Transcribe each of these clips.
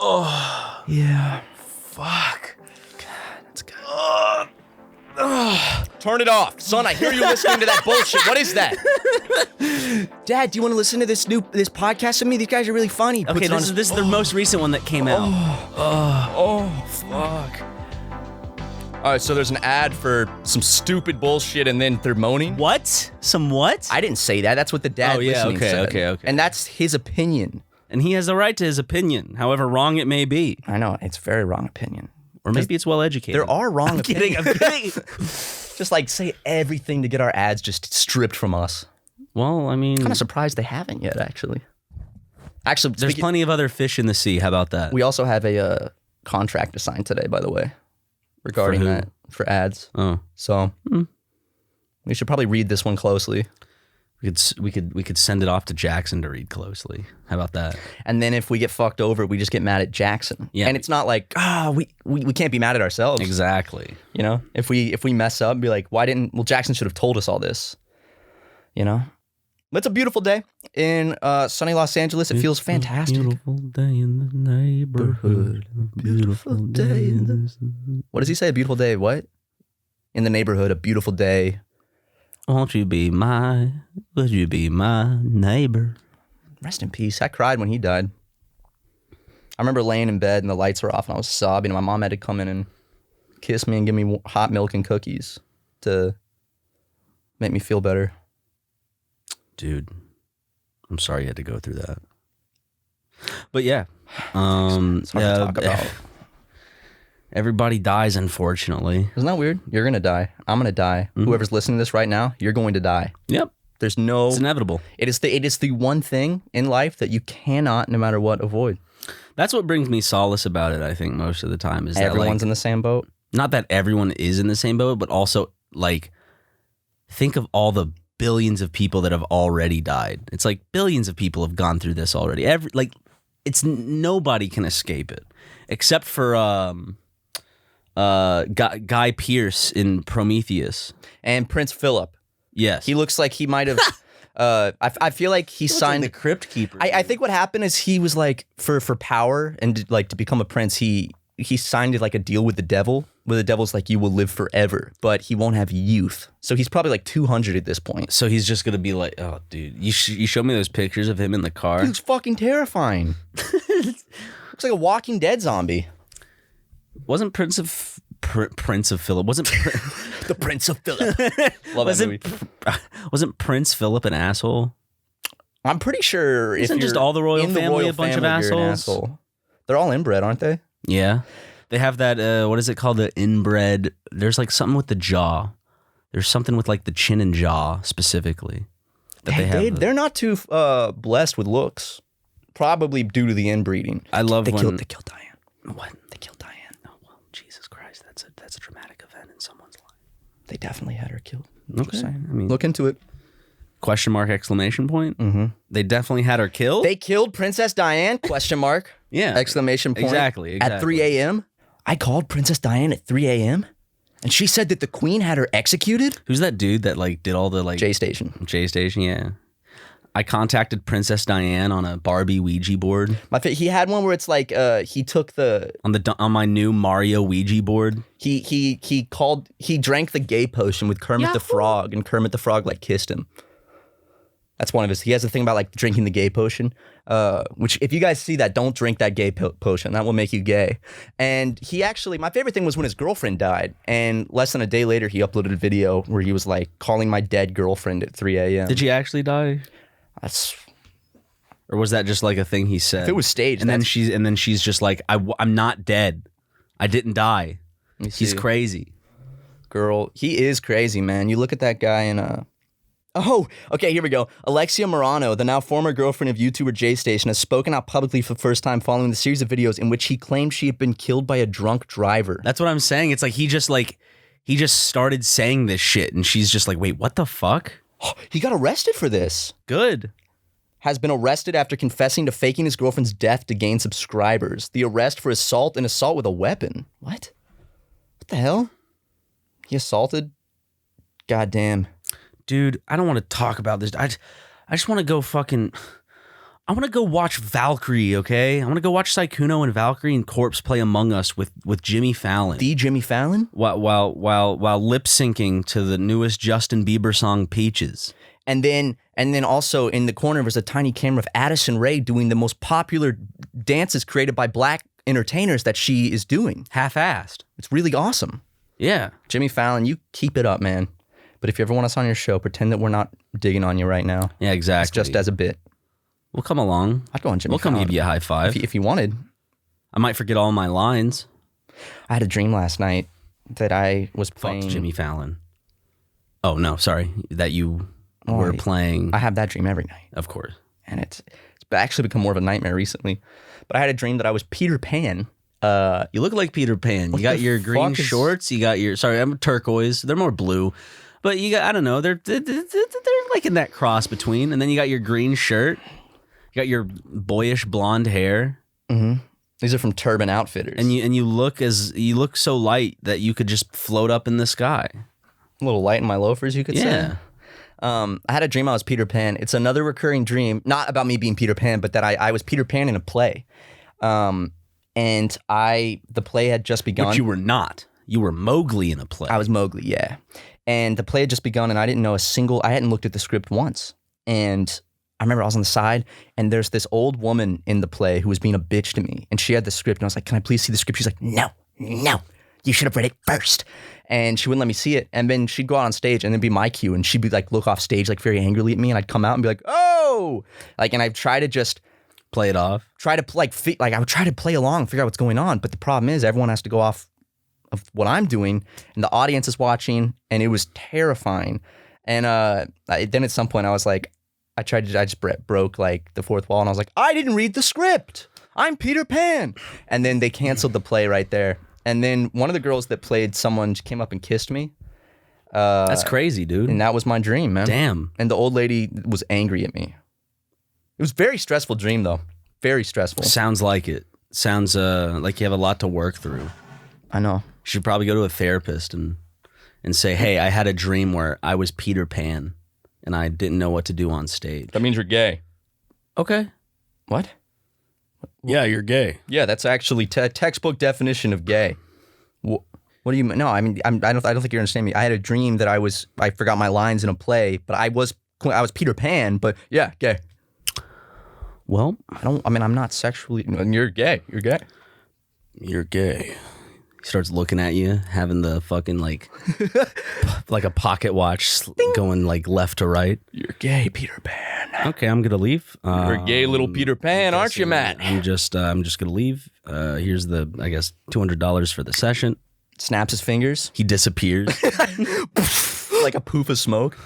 Oh. Yeah. Fuck. God, that's good. Turn it off. Son, I hear you listening to that bullshit. What is that? Dad, do you want to listen to this podcast with me? These guys are really funny. Okay, this is the most recent one that came out. Oh, fuck. All right, so there's an ad for some stupid bullshit, and then they're moaning. What? Some what? I didn't say that. That's what the dad listening said. Okay. And that's his opinion. And he has the right to his opinion, however wrong it may be. I know, it's a very wrong opinion. Or maybe it's well educated. There are wrong opinions. I'm kidding. Just like say everything to get our ads just stripped from us. Well, I mean, Kind of surprised they haven't yet, actually. Actually, there's plenty of other fish in the sea. How about that? We also have a contract to sign today, by the way, regarding that for ads. Oh, so we should probably read this one closely. we could send it off to Jackson to read closely. How about that? And then if we get fucked over, we just get mad at Jackson. Yeah. And it's not like we can't be mad at ourselves. Exactly. You know, if we mess up, be like, Jackson should have told us all this. You know. It's a beautiful day in sunny Los Angeles. It feels fantastic. Beautiful day in the neighborhood. Beautiful day in the... What does he say? A beautiful day, what? In the neighborhood, a beautiful day. Would you be my neighbor? Rest in peace. I cried when he died. I remember laying in bed and the lights were off and I was sobbing and my mom had to come in and kiss me and give me hot milk and cookies to make me feel better. Dude, I'm sorry you had to go through that. But yeah, it's hard to talk about. Everybody dies, unfortunately. Isn't that weird? You're gonna die. I'm gonna die. Mm-hmm. Whoever's listening to this right now, you're going to die. Yep. There's no. It's inevitable. It is the one thing in life that you cannot, no matter what, avoid. That's what brings me solace about it. I think most of the time is everyone's that in the same boat. Not that everyone is in the same boat, but also like think of all the billions of people that have already died. It's like billions of people have gone through this already. It's nobody can escape it, except for Guy Pearce in Prometheus and Prince Philip. Yes, he looks like he might have. I feel like he signed like the Crypt Keeper. I think what happened is he was like for power and to become a prince. He signed like a deal with the devil, where the devil's like, you will live forever, but he won't have youth. So he's probably like 200 at this point. So he's just gonna be like, oh, dude, you showed me those pictures of him in the car. He looks fucking terrifying. Looks like a Walking Dead zombie. Wasn't Prince of Philip? Wasn't the Prince of Philip? Love that movie. Wasn't Prince Philip an asshole? I'm pretty sure. Isn't just all the royal family a bunch of assholes? They're all inbred, aren't they? Yeah. They have that, what is it called? The inbred. There's like something with the jaw. There's something with like the chin and jaw specifically. They're not too blessed with looks. Probably due to the inbreeding. I love they when... They killed Diane. What? They killed Diane. Oh, well, Jesus Christ. That's a dramatic event in someone's life. They definitely had her killed. Okay. I mean, look into it. Question mark, exclamation point? Mm-hmm. They definitely had her killed? They killed Princess Diane, question mark. Yeah. Exclamation point. Exactly. At 3 a.m. I called Princess Diane at 3 a.m. and she said that the queen had her executed. Who's that dude that like did all the like... J Station, yeah. I contacted Princess Diane on a Barbie Ouija board. He had one where it's like he took the... On my new Mario Ouija board. He drank the gay potion with Kermit the Frog and Kermit the Frog like kissed him. That's one of his. He has a thing about like drinking the gay potion, which if you guys see that, don't drink that gay potion. That will make you gay. And he actually, my favorite thing was when his girlfriend died. And less than a day later, he uploaded a video where he was like calling my dead girlfriend at 3 a.m. Did she actually die? Or was that just like a thing he said? If it was staged. And then she's just like, I'm not dead. I didn't die. He's crazy. Girl, he is crazy, man. You look at that guy and Oh, okay, here we go. Alexia Morano, the now former girlfriend of YouTuber J Station, has spoken out publicly for the first time following the series of videos in which he claimed she had been killed by a drunk driver. That's what I'm saying. It's like he just started saying this shit and she's just like, wait, what the fuck? He got arrested for this. Good. Has been arrested after confessing to faking his girlfriend's death to gain subscribers. The arrest for assault and assault with a weapon. What? What the hell? He assaulted? Goddamn. Dude, I don't want to talk about this. I just want to go fucking... I want to go watch Valkyrie, okay? I want to go watch Sykkuno and Valkyrie and Corpse play Among Us with Jimmy Fallon. The Jimmy Fallon? While lip syncing to the newest Justin Bieber song Peaches. And then also in the corner there's a tiny camera of Addison Rae doing the most popular dances created by black entertainers that she is doing. Half-assed. It's really awesome. Yeah. Jimmy Fallon, you keep it up, man. But if you ever want us on your show, pretend that we're not digging on you right now. Yeah, exactly. It's just as a bit. We'll come along. I'd go on Jimmy We'll Fallon. come give you a high five. If you wanted. I might forget all my lines. I had a dream last night that I was playing... Fuck Jimmy Fallon. Oh, no, sorry. That you were playing... I have that dream every night. Of course. And it's actually become more of a nightmare recently. But I had a dream that I was Peter Pan. You look like Peter Pan. You got your green shorts. You got your... Sorry, I'm turquoise. They're more blue. But you got... I don't know. They're like in that cross between. And then you got your green shirt. You got your boyish blonde hair. Mm-hmm. These are from Turban Outfitters. And you look so light that you could just float up in the sky. A little light in my loafers, you could say. I had a dream I was Peter Pan. It's another recurring dream, not about me being Peter Pan, but that I was Peter Pan in a play. And the play had just begun. Which you were not. You were Mowgli in a play. I was Mowgli, yeah. And the play had just begun, and I didn't know I hadn't looked at the script once. And I remember I was on the side, and there's this old woman in the play who was being a bitch to me. And she had the script, and I was like, can I please see the script? She's like, no, you should have read it first. And she wouldn't let me see it. And then she'd go out on stage, and then be my cue, and she'd be like, look off stage like very angrily at me, and I'd come out and be like, oh! Like, and I'd try to just... play it off. I would try to play along, figure out what's going on. But the problem is everyone has to go off of what I'm doing, and the audience is watching, and it was terrifying. And then at some point I was like, I just broke like the fourth wall, and I was like, I didn't read the script. I'm Peter Pan. And then they canceled the play right there. And then one of the girls that played someone came up and kissed me. That's crazy, dude. And that was my dream, man. Damn. And the old lady was angry at me. It was a very stressful dream, though. Very stressful. Sounds like it. Sounds like you have a lot to work through. I know. You should probably go to a therapist and say, hey, I had a dream where I was Peter Pan and I didn't know what to do on stage. That means you're gay. Okay. What? Yeah, you're gay. Yeah, that's actually textbook definition of gay. What do you mean? No, I mean, I don't think you understand me. I had a dream that I forgot my lines in a play, but I was Peter Pan, but yeah, gay. Well, I'm not sexually... You're gay. You're gay. You're gay. He starts looking at you, having the fucking like a pocket watch going like left to right. You're gay, Peter Pan. Okay, I'm gonna leave. You're a gay little Peter Pan, aren't you, Matt? I'm just gonna leave. Here's the, I guess, $200 for the session. Snaps his fingers. He disappears. Like a poof of smoke.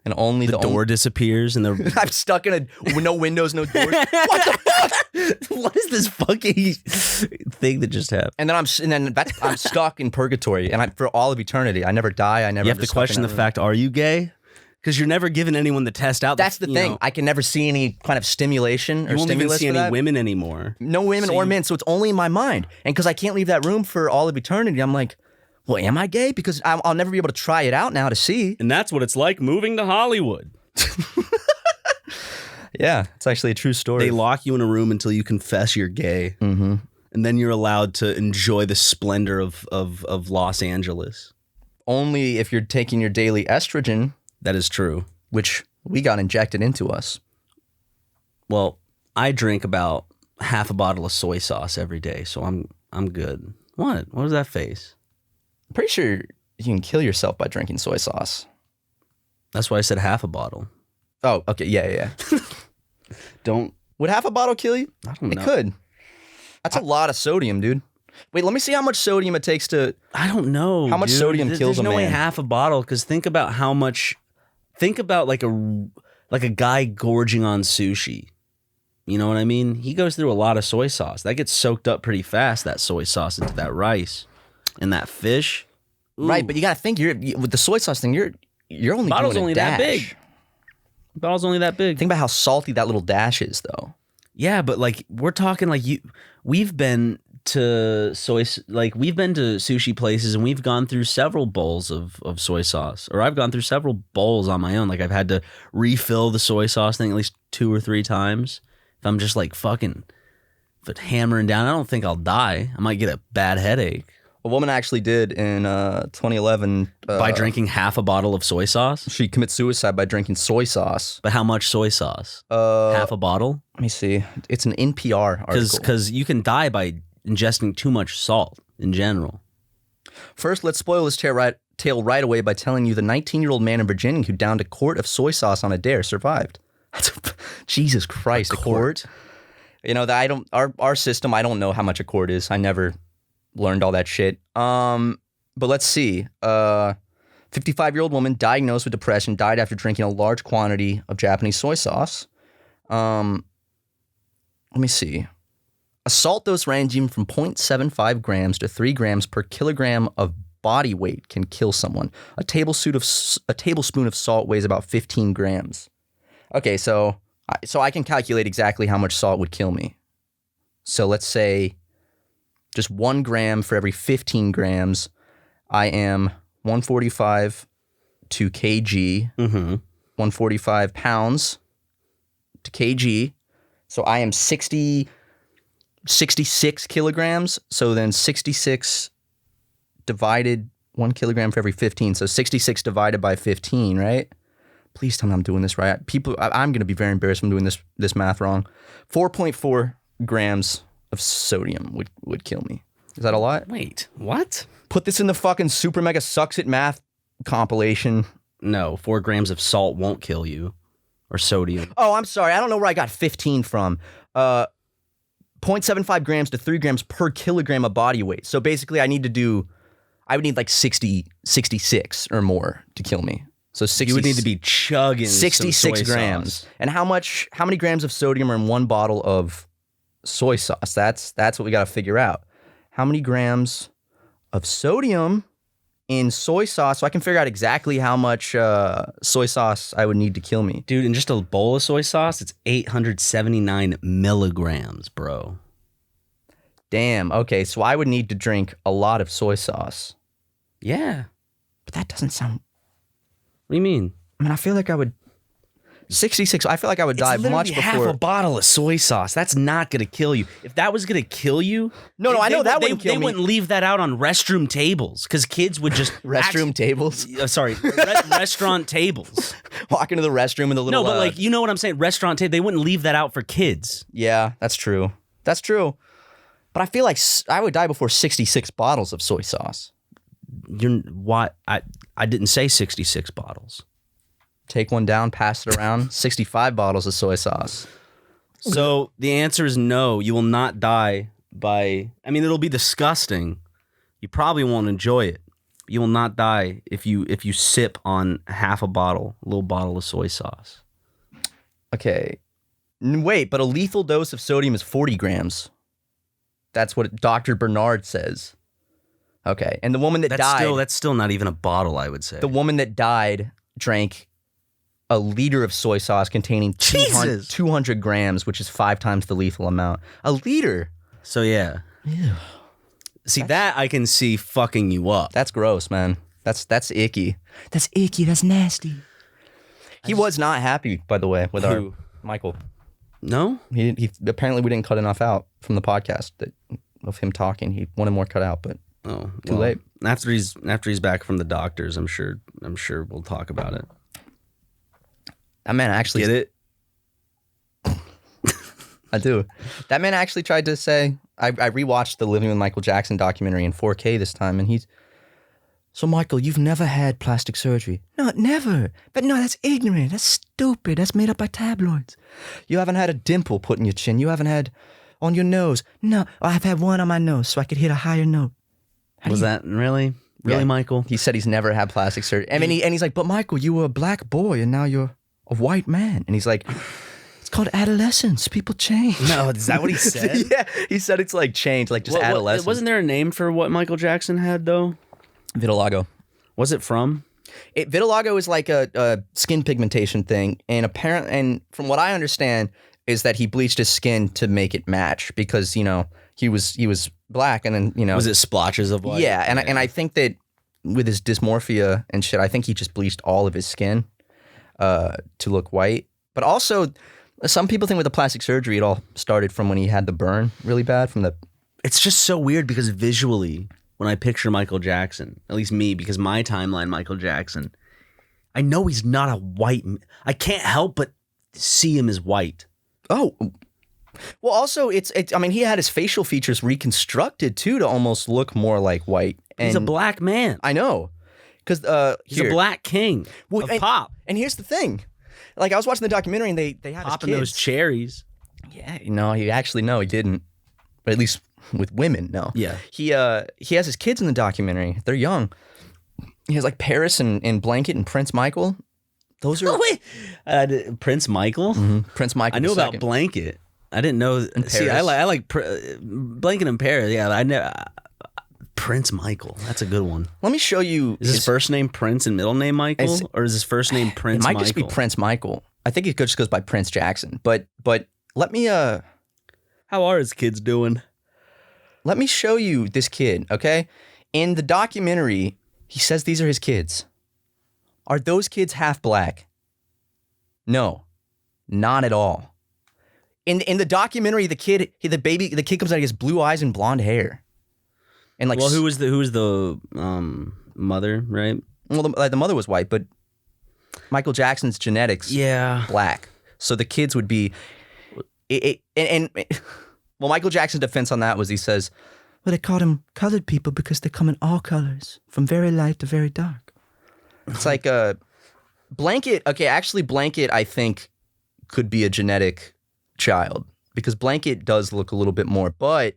And only the door disappears, and I'm stuck in no windows, no doors. What the fuck? What is this fucking thing that just happened? And then I'm stuck in purgatory, and for all of eternity. I never die. You have to question the fact: are you gay? Because you're never giving anyone the test out. That's the thing. I can never see any kind of stimulation or stimulus. You won't even see any women anymore. No women or men. So it's only in my mind. And because I can't leave that room for all of eternity, I'm like, well, am I gay? Because I'll never be able to try it out now to see. And that's what it's like moving to Hollywood. Yeah, it's actually a true story. They lock you in a room until you confess you're gay. Mm-hmm. And then you're allowed to enjoy the splendor of Los Angeles. Only if you're taking your daily estrogen. That is true. Which we got injected into us. Well, I drink about half a bottle of soy sauce every day, so I'm good. What? What was that face? I'm pretty sure you can kill yourself by drinking soy sauce. That's why I said half a bottle. Oh, okay. Yeah. Would half a bottle kill you? I don't know. It could. That's a lot of sodium, dude. Wait, let me see how much sodium it takes to... I don't know, how much sodium kills a man. There's no way half a bottle, because think about how much... Think about like a guy gorging on sushi. You know what I mean? He goes through a lot of soy sauce. That gets soaked up pretty fast, that soy sauce, into that rice. And that fish. Ooh. Right, but you got to think, with the soy sauce thing, you're only Bottle's doing only a dash. that big. Bottle's only that big. Think about how salty that little dash is, though. Yeah, but like we're talking like we've been to we've been to sushi places and we've gone through several bowls of soy sauce, or I've gone through several bowls on my own. Like I've had to refill the soy sauce thing at least 2 or 3 times. If I'm just like fucking hammering down, I don't think I'll die. I might get a bad headache. A woman actually did in 2011. By drinking half a bottle of soy sauce? She commits suicide by drinking soy sauce. But how much soy sauce? Half a bottle? Let me see. It's an NPR article. Because you can die by ingesting too much salt in general. First, let's spoil this tale right away by telling you the 19-year-old man in Virginia who downed a quart of soy sauce on a dare survived. Jesus Christ, a quart? You know, our system, I don't know how much a quart is. I never learned all that shit. But let's see. 55-year-old woman diagnosed with depression died after drinking a large quantity of Japanese soy sauce. Let me see. A salt dose ranging from 0.75 grams to 3 grams per kilogram of body weight can kill someone. A tablespoon of salt weighs about 15 grams. Okay, so I can calculate exactly how much salt would kill me. So let's say just 1 gram for every 15 grams. I am 145 to kg, 145 pounds to kg. So I am 66 kilograms. So then 66 divided 1 kilogram for every 15. So 66 divided by 15, right? Please tell me I'm doing this right. I'm going to be very embarrassed if I'm doing this math wrong. 4.4 grams of sodium would kill me. Is that a lot? Wait, what? Put this in the fucking SuperMega Sucks at Math compilation. No, 4 grams of salt won't kill you. Or sodium. Oh, I'm sorry. I don't know where I got 15 from. 0.75 grams to 3 grams per kilogram of body weight. So basically I would need like 66 or more to kill me. So 60, you would need to be chugging 66 grams. Sauce. And how many grams of sodium are in 1 bottle of soy sauce? That's what we got to figure out. How many grams of sodium in soy sauce, so I can figure out exactly how much soy sauce I would need to kill me. Dude, in just a bowl of soy sauce, it's 879 milligrams, bro. Damn, okay, so I would need to drink a lot of soy sauce. Yeah. But that doesn't sound... What do you mean? I mean, I feel like I would... 66, I feel like I would die much before... half a bottle of soy sauce. That's not going to kill you. If that was going to kill you... No, I know that wouldn't kill me. They wouldn't leave that out on restroom tables because kids would just... Restroom tables? Restaurant tables. Walk into the restroom with a little... No, but like, you know what I'm saying? Restaurant table. They wouldn't leave that out for kids. Yeah, that's true. That's true. But I feel like I would die before 66 bottles of soy sauce. Why? I didn't say 66 bottles. Take one down, pass it around. 65 bottles of soy sauce. So the answer is no. You will not die by... I mean, it'll be disgusting. You probably won't enjoy it. You will not die if you sip on a little bottle of soy sauce. Okay. Wait, but a lethal dose of sodium is 40 grams. That's what Dr. Bernard says. Okay. And the woman that died... That's still not even a bottle, I would say. The woman that died drank a liter of soy sauce containing 200 grams, which is 5 times the lethal amount. A liter. So, yeah. Ew. See, that I can see fucking you up. That's gross, man. That's icky. That's icky. That's nasty. He was not happy, by the way, with our Michael. No? He apparently we didn't cut enough out from the podcast of him talking. He wanted more cut out, but too late. After he's back from the doctors, I'm sure we'll talk about it. That man actually get it. I do. That man actually tried to say. I rewatched the Living with Michael Jackson documentary in 4K this time, and he's. So Michael, you've never had plastic surgery? No, never. But no, that's ignorant. That's stupid. That's made up by tabloids. You haven't had a dimple put in your chin. You haven't had on your nose. No, I've had one on my nose so I could hit a higher note. Was that really, yeah. Michael? He said he's never had plastic surgery. And he's like, but Michael, you were a black boy and now you're a white man. And he's like, it's called adolescence. People change. No, is that what he said? Yeah, he said it's like change, like just adolescence. Wasn't there a name for what Michael Jackson had though? Vitiligo. Was it from? Vitiligo is like a skin pigmentation thing, and from what I understand is that he bleached his skin to make it match because he was black, and then Was it splotches of white? Yeah, and I think that with his dysmorphia and shit, I think he just bleached all of his skin to look white. But also, some people think with the plastic surgery, it all started from when he had the burn really bad from the. It's just so weird because visually, when I picture Michael Jackson, at least me, because my timeline, Michael Jackson, I know he's not a white. I can't help but see him as white. Oh, well, also it's. I mean, he had his facial features reconstructed too to almost look more like white. And He's a black man. I know, because He's a black king of pop. And here's the thing, like I was watching the documentary and they had popping his those kids. cherries. Yeah, he didn't, but at least with women, no. Yeah, he has his kids in the documentary. They're young. He has like Paris and Blanket and Prince Michael. Those are Prince Michael. Mm-hmm. Prince Michael. I knew about Blanket. I didn't know. See, I like Blanket and Paris. Yeah, I know. Prince Michael. That's a good one. Let me show you. Is his first name Prince and middle name Michael, or is his first name Prince Michael? It might just be Prince Michael. I think it just goes by Prince Jackson. But let me How are his kids doing? Let me show you this kid, okay? In the documentary, he says these are his kids. Are those kids half black? No, not at all. In the documentary, the kid comes out, he has blue eyes and blonde hair. And like, well, who was the mother, right? Well, the mother was white, but Michael Jackson's genetics, black. So the kids would be, well, Michael Jackson's defense on that was he says, well, they called them colored people because they come in all colors, from very light to very dark. It's like Blanket. Okay, actually, Blanket I think could be a genetic child because Blanket does look a little bit more, but.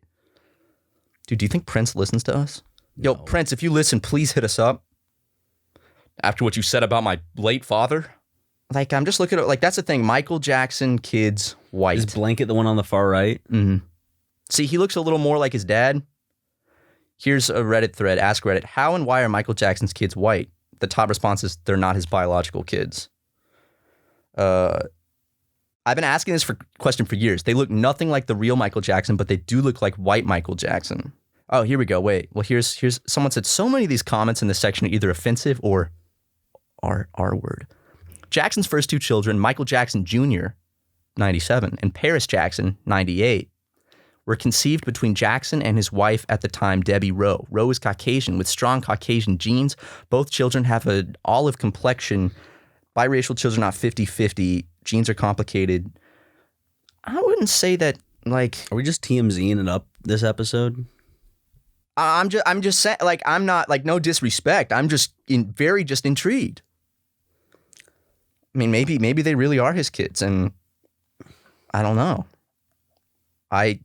Dude, do you think Prince listens to us? No. Yo, Prince, if you listen, please hit us up. After what you said about my late father. Like, I'm just looking at, like, that's the thing. Michael Jackson, kids, white. Is Blanket the one on the far right? Mm-hmm. See, he looks a little more like his dad. Here's a Reddit thread. Ask Reddit, how and why are Michael Jackson's kids white? The top response is, they're not his biological kids. I've been asking this question for years. They look nothing like the real Michael Jackson, but they do look like white Michael Jackson. Oh, here we go. Wait. Well, here's someone said so many of these comments in this section are either offensive or R word. Jackson's first two children, Michael Jackson Jr., 97, and Paris Jackson, 98, were conceived between Jackson and his wife at the time, Debbie Rowe. Rowe is Caucasian with strong Caucasian genes. Both children have an olive complexion. Biracial children not 50-50. Genes are complicated. I wouldn't say that, like... Are we just TMZing it up this episode? I'm just saying, like, I'm not, like, no disrespect. I'm just very intrigued. I mean, maybe they really are his kids, and I don't know. I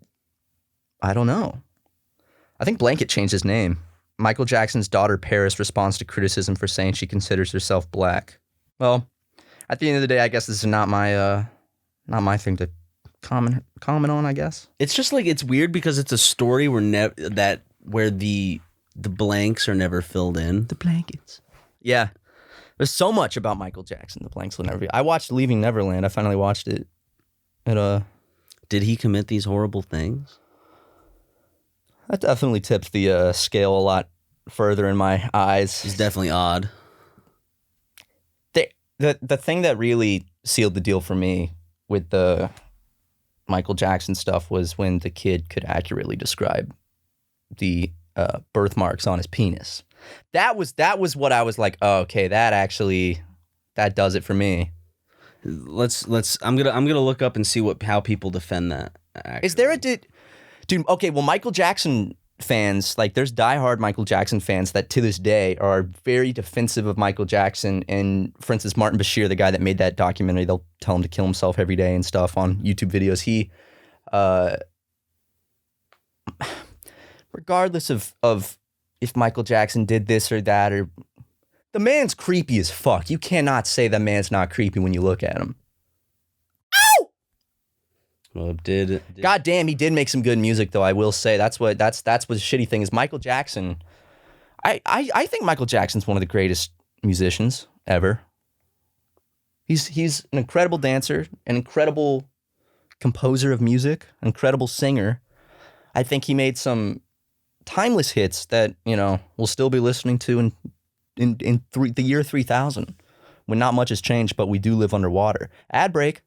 don't know. I think Blanket changed his name. Michael Jackson's daughter, Paris, responds to criticism for saying she considers herself black. Well... At the end of the day, I guess this is not my thing to comment on, I guess. It's just like, it's weird because it's a story where the blanks are never filled in. The blankets. Yeah. There's so much about Michael Jackson, the blanks will never be. I watched Leaving Neverland. I finally watched it. Did he commit these horrible things? That definitely tipped the scale a lot further in my eyes. He's definitely odd. The thing that really sealed the deal for me with the Michael Jackson stuff was when the kid could accurately describe the birthmarks on his penis. That was what I was like, oh, okay, that does it for me. I'm gonna look up and see how people defend that. Actually. Is there dude? Okay, well, Michael Jackson fans, like, there's diehard Michael Jackson fans that to this day are very defensive of Michael Jackson. And for instance, Martin Bashir, the guy that made that documentary, they'll tell him to kill himself every day and stuff on YouTube videos. He, regardless of if Michael Jackson did this or that, or the man's creepy as fuck. You cannot say the man's not creepy when you look at him. Ow! Well, did God damn, he did make some good music though. I will say that's what the shitty thing is. Michael Jackson. I think Michael Jackson's one of the greatest musicians ever. He's an incredible dancer, an incredible composer of music, an incredible singer. I think he made some timeless hits that, we'll still be listening to in the year 3000 when not much has changed, but we do live underwater. Ad break.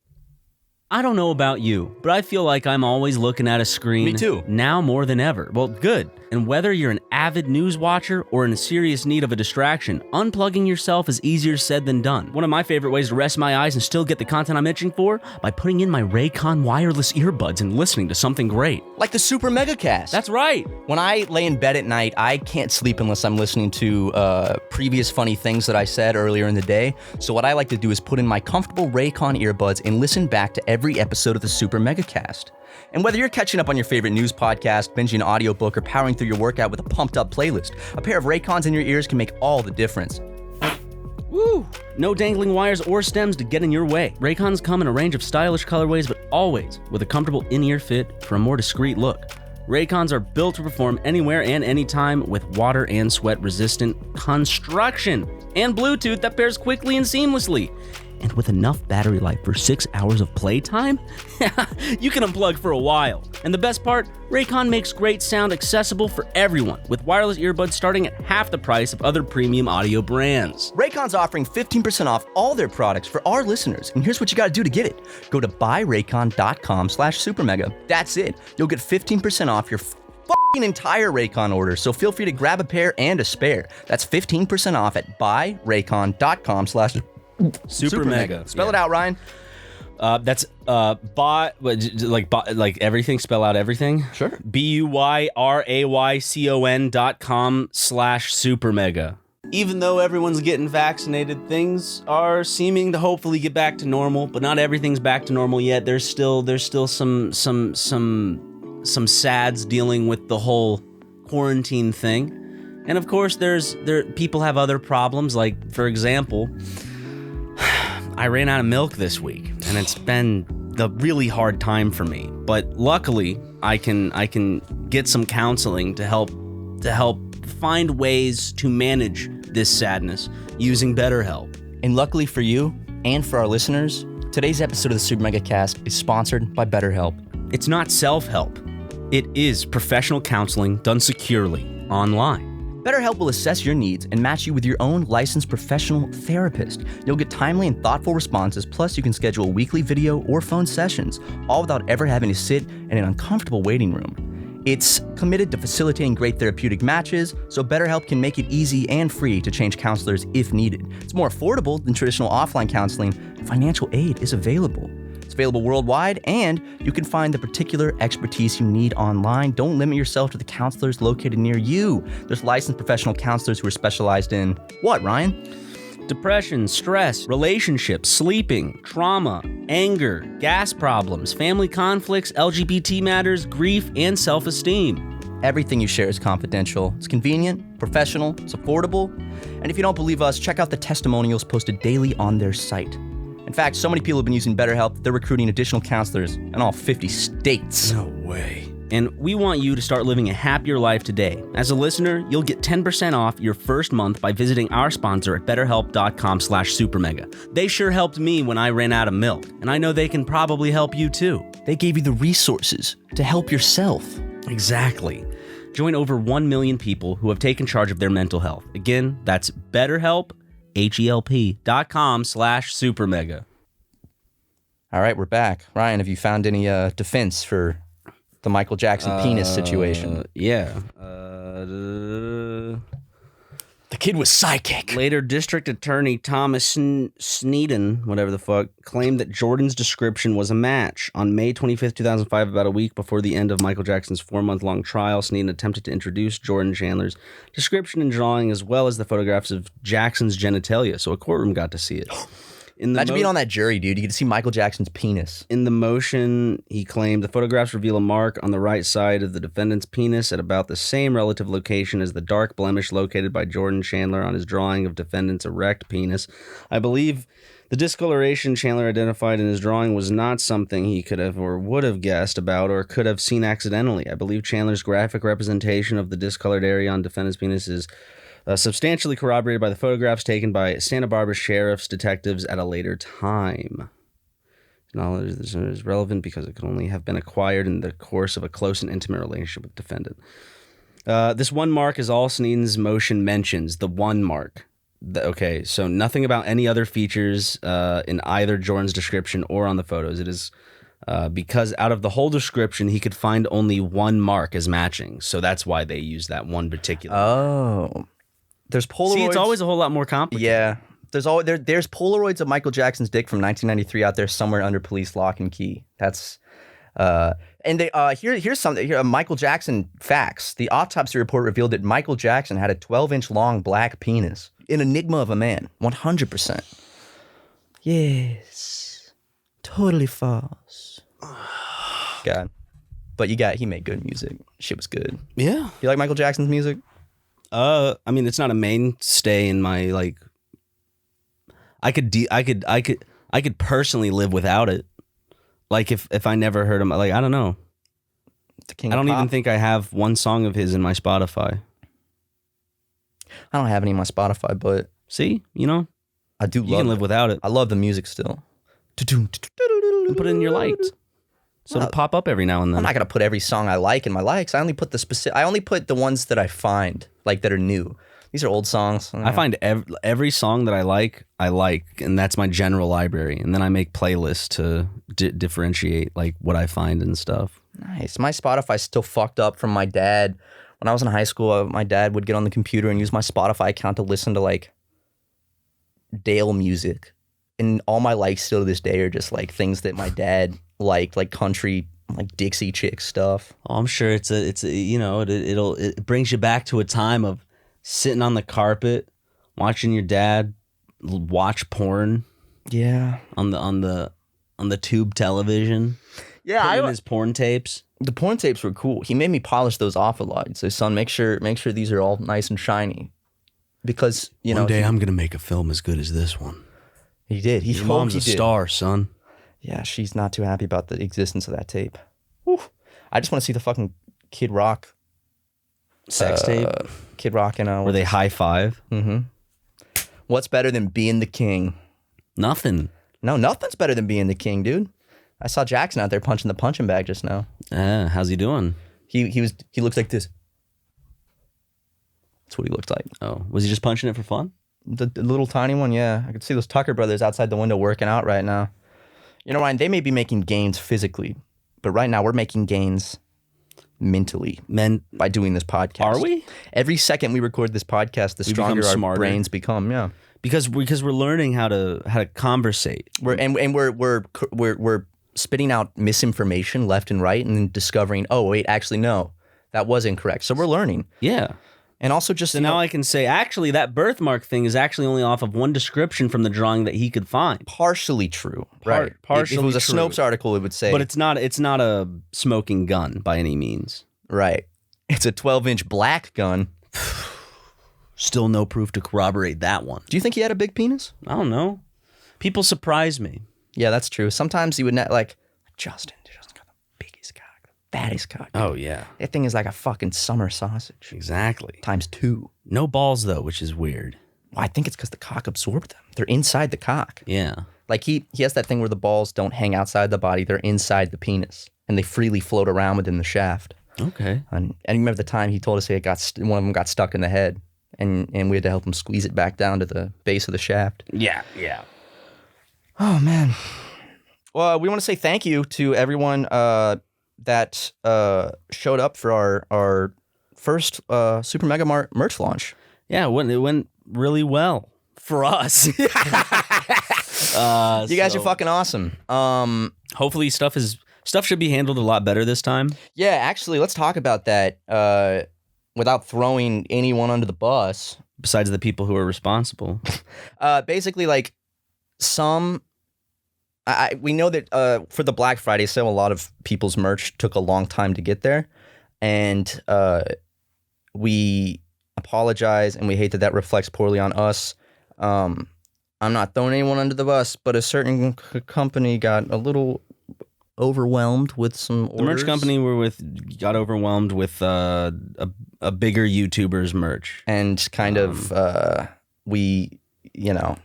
I don't know about you, but I feel like I'm always looking at a screen. Me too. Now more than ever. Well, good. And whether you're an avid news watcher or in serious need of a distraction, unplugging yourself is easier said than done. One of my favorite ways to rest my eyes and still get the content I'm itching for? By putting in my Raycon wireless earbuds and listening to something great. Like the SuperMegaCast. That's right. When I lay in bed at night, I can't sleep unless I'm listening to previous funny things that I said earlier in the day. So what I like to do is put in my comfortable Raycon earbuds and listen back to every episode of the SuperMegaCast. And whether you're catching up on your favorite news podcast, binging an audiobook, or powering through your workout with a pumped-up playlist, a pair of Raycons in your ears can make all the difference. Woo! No dangling wires or stems to get in your way. Raycons come in a range of stylish colorways, but always with a comfortable in-ear fit for a more discreet look. Raycons are built to perform anywhere and anytime with water and sweat-resistant construction and Bluetooth that pairs quickly and seamlessly. And with enough battery life for 6 hours of playtime, you can unplug for a while. And the best part, Raycon makes great sound accessible for everyone, with wireless earbuds starting at half the price of other premium audio brands. Raycon's offering 15% off all their products for our listeners, and here's what you gotta do to get it. Go to buyraycon.com/supermega. That's it. You'll get 15% off your fucking entire Raycon order, so feel free to grab a pair and a spare. That's 15% off at buyraycon.com/supermega. Spell it out, Ryan. That's like everything. Spell out everything. Sure. BUYRAYCON.com/supermega. Even though everyone's getting vaccinated, things are seeming to hopefully get back to normal, but not everything's back to normal yet. There's still some sads dealing with the whole quarantine thing, and of course, people have other problems. Like, for example, I ran out of milk this week, and it's been a really hard time for me. But luckily, I can get some counseling to help find ways to manage this sadness using BetterHelp. And luckily for you and for our listeners, today's episode of the SuperMegaCast is sponsored by BetterHelp. It's not self-help. It is professional counseling done securely online. BetterHelp will assess your needs and match you with your own licensed professional therapist. You'll get timely and thoughtful responses, plus you can schedule weekly video or phone sessions, all without ever having to sit in an uncomfortable waiting room. It's committed to facilitating great therapeutic matches, so BetterHelp can make it easy and free to change counselors if needed. It's more affordable than traditional offline counseling, and financial aid is available. It's available worldwide, and you can find the particular expertise you need online. Don't limit yourself to the counselors located near you. There's licensed professional counselors who are specialized in what, Ryan? Depression, stress, relationships, sleeping, trauma, anger, gas problems, family conflicts, LGBT matters, grief, and self-esteem. Everything you share is confidential. It's convenient, professional, it's affordable. And if you don't believe us, check out the testimonials posted daily on their site. In fact, so many people have been using BetterHelp, they're recruiting additional counselors in all 50 states. No way. And we want you to start living a happier life today. As a listener, you'll get 10% off your first month by visiting our sponsor at betterhelp.com/supermega. They sure helped me when I ran out of milk, and I know they can probably help you too. They gave you the resources to help yourself. Exactly. Join over 1 million people who have taken charge of their mental health. Again, that's BetterHelp, HELP.com/supermega. All right, we're back. Ryan, have you found any defense for the Michael Jackson penis situation? Yeah. The kid was psychic. Later, District Attorney Thomas Sneeden, whatever the fuck, claimed that Jordan's description was a match. On May 25th, 2005, about a week before the end of Michael Jackson's 4-month-long trial, Sneeden attempted to introduce Jordan Chandler's description and drawing, as well as the photographs of Jackson's genitalia, so a courtroom got to see it. Imagine being on that jury, dude. You get to see Michael Jackson's penis. In the motion, he claimed the photographs reveal a mark on the right side of the defendant's penis at about the same relative location as the dark blemish located by Jordan Chandler on his drawing of defendant's erect penis. I believe the discoloration Chandler identified in his drawing was not something he could have or would have guessed about or could have seen accidentally. I believe Chandler's graphic representation of the discolored area on defendant's penis is substantially corroborated by the photographs taken by Santa Barbara sheriff's detectives at a later time. Knowledge this is relevant because it could only have been acquired in the course of a close and intimate relationship with the defendant. This one mark is all Sneaden's motion mentions. The one mark. Okay, so nothing about any other features in either Jordan's description or on the photos. It is because out of the whole description, he could find only one mark as matching. So that's why they use that one particular. Oh, there's Polaroids. See, it's always a whole lot more complicated. Yeah, there's Polaroids of Michael Jackson's dick from 1993 out there somewhere under police lock and key. That's and they here's something here. Michael Jackson facts. The autopsy report revealed that Michael Jackson had a 12-inch long black penis. An enigma of a man. 100%. Yes. Totally false. God. But he made good music. Shit was good. Yeah. You like Michael Jackson's music? I mean, it's not a mainstay in my like. I could personally live without it. Like if I never heard him, like I don't know. The King I of don't Pop? even think I have one song of his in my Spotify. I don't have any on my Spotify, but See, you know, I do you love can live it. without it. I love the music still. And put it in your lights, so it'll pop up every now and I'm then. not gonna put every song I like in my likes. I only put the ones that I find like that are new. These are old songs. I find every song that I like, and that's my general library. And then I make playlists to differentiate like what I find and stuff. Nice. My Spotify's still fucked up from my dad. When I was in high school, my dad would get on the computer and use my Spotify account to listen to like Dale music. And all my likes still to this day are just like things that my dad liked, like country, like Dixie Chick stuff. Oh, I'm sure it's a you know it brings you back to a time of sitting on the carpet, watching your dad watch porn. Yeah. On the tube television. Yeah, putting in his porn tapes. The porn tapes were cool. He made me polish those off a lot. He said, "Son, make sure these are all nice and shiny," because One day I'm gonna make a film as good as this one. He did. Your mom's a star, son. Yeah, she's not too happy about the existence of that tape. Whew. I just want to see the fucking Kid Rock sex tape. Kid Rock and where they high five. Mm-hmm. What's better than being the king? Nothing. No, nothing's better than being the king, dude. I saw Jackson out there punching the punching bag just now. How's he doing? He looks like this. That's what he looked like. Oh, was he just punching it for fun? The little tiny one, yeah. I could see those Tucker brothers outside the window working out right now. You know, Ryan, they may be making gains physically, but right now we're making gains mentally by doing this podcast. Are we? Every second we record this podcast, the stronger our brains become. Yeah, because we're learning how to conversate. We're spitting out misinformation left and right, and then discovering, oh wait, actually no, that was incorrect. So we're learning. Yeah. And also just... So now I can say, actually, that birthmark thing is actually only off of one description from the drawing that he could find. Partially true. Right. Partially if it was a Snopes article, it would say... But it's not a smoking gun by any means. Right. It's a 12-inch black gun. Still no proof to corroborate that one. Do you think he had a big penis? I don't know. People surprise me. Yeah, that's true. Sometimes he would not like Justin got the biggest cock, the fattest cock. Oh yeah, that thing is like a fucking summer sausage. Exactly. ×2. No balls though, which is weird. Well, I think it's because the cock absorbed them. They're inside the cock. Yeah. Like he has that thing where the balls don't hang outside the body; they're inside the penis, and they freely float around within the shaft. Okay. And you remember the time he told us one of them got stuck in the head, and we had to help him squeeze it back down to the base of the shaft. Yeah. Yeah. Oh, man. Well, we want to say thank you to everyone that showed up for our first Super Mega Mart merch launch. Yeah, it went really well for us. You guys are fucking awesome. Hopefully stuff should be handled a lot better this time. Yeah, actually, let's talk about that without throwing anyone under the bus. Besides the people who are responsible. Basically, like, we know that for the Black Friday sale, a lot of people's merch took a long time to get there, and we apologize, and we hate that reflects poorly on us. I'm not throwing anyone under the bus, but a certain company got a little overwhelmed with some orders. The merch company we're with got overwhelmed with a bigger YouTuber's merch, and kind of we, you know.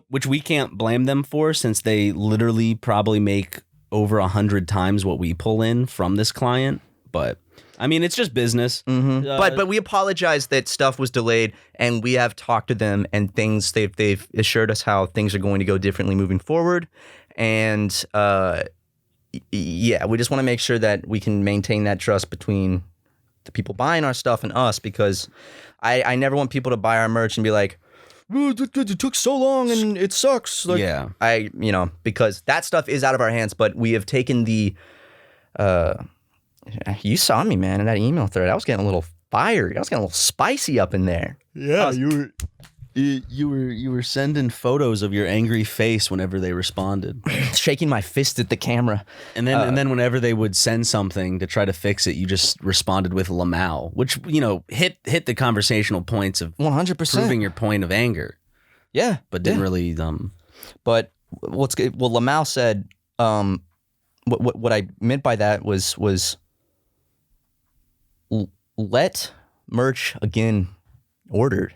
Which we can't blame them for, since they literally probably make over 100 times what we pull in from this client. But I mean, it's just business. But we apologize that stuff was delayed, and we have talked to them, and they've assured us how things are going to go differently moving forward, and yeah, we just want to make sure that we can maintain that trust between the people buying our stuff and us, because I never want people to buy our merch and be like, it took so long and it sucks. Like, yeah. Because that stuff is out of our hands, but we have taken the, you saw me, man, in that email thread. I was getting a little fiery. I was getting a little spicy up in there. Yeah, you were sending photos of your angry face whenever they responded, shaking my fist at the camera. And then whenever they would send something to try to fix it, you just responded with Lamau, which hit the conversational points of 100% proving your point of anger. Yeah, but didn't really. But what's good? Well, Lamau said, what I meant by that was let merch again ordered.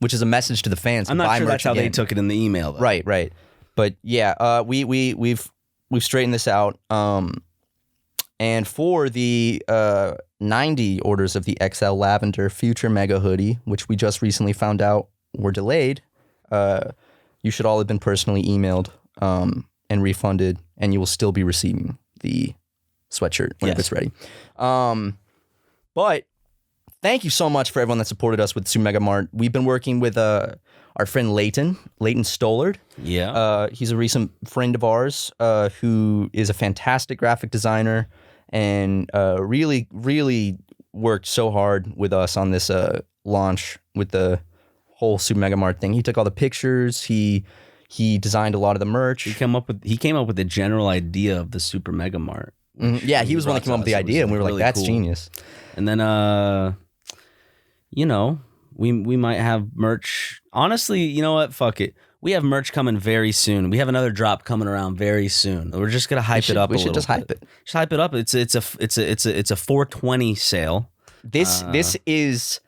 Which is a message to the fans. I'm not sure that's how they took it in the email, though. Right. But yeah, we've straightened this out. And for the 90 orders of the XL Lavender Future Mega Hoodie, which we just recently found out were delayed, you should all have been personally emailed and refunded, and you will still be receiving the sweatshirt whenever it's ready. But thank you so much for everyone that supported us with SuperMega Mart. We've been working with our friend Leighton Stollard. Yeah. He's a recent friend of ours who is a fantastic graphic designer and really, really worked so hard with us on this launch with the whole SuperMega Mart thing. He took all the pictures. He designed a lot of the merch. He came up with the general idea of the SuperMega Mart. Mm-hmm. Yeah, he was the one that came up with the idea, and we were really like, that's cool. Genius. And then we might have merch. Honestly, you know what? Fuck it. We have merch coming very soon. We have another drop coming around very soon. We're just gonna hype it up. We should just hype it. Just hype it up. It's a 420 sale. This is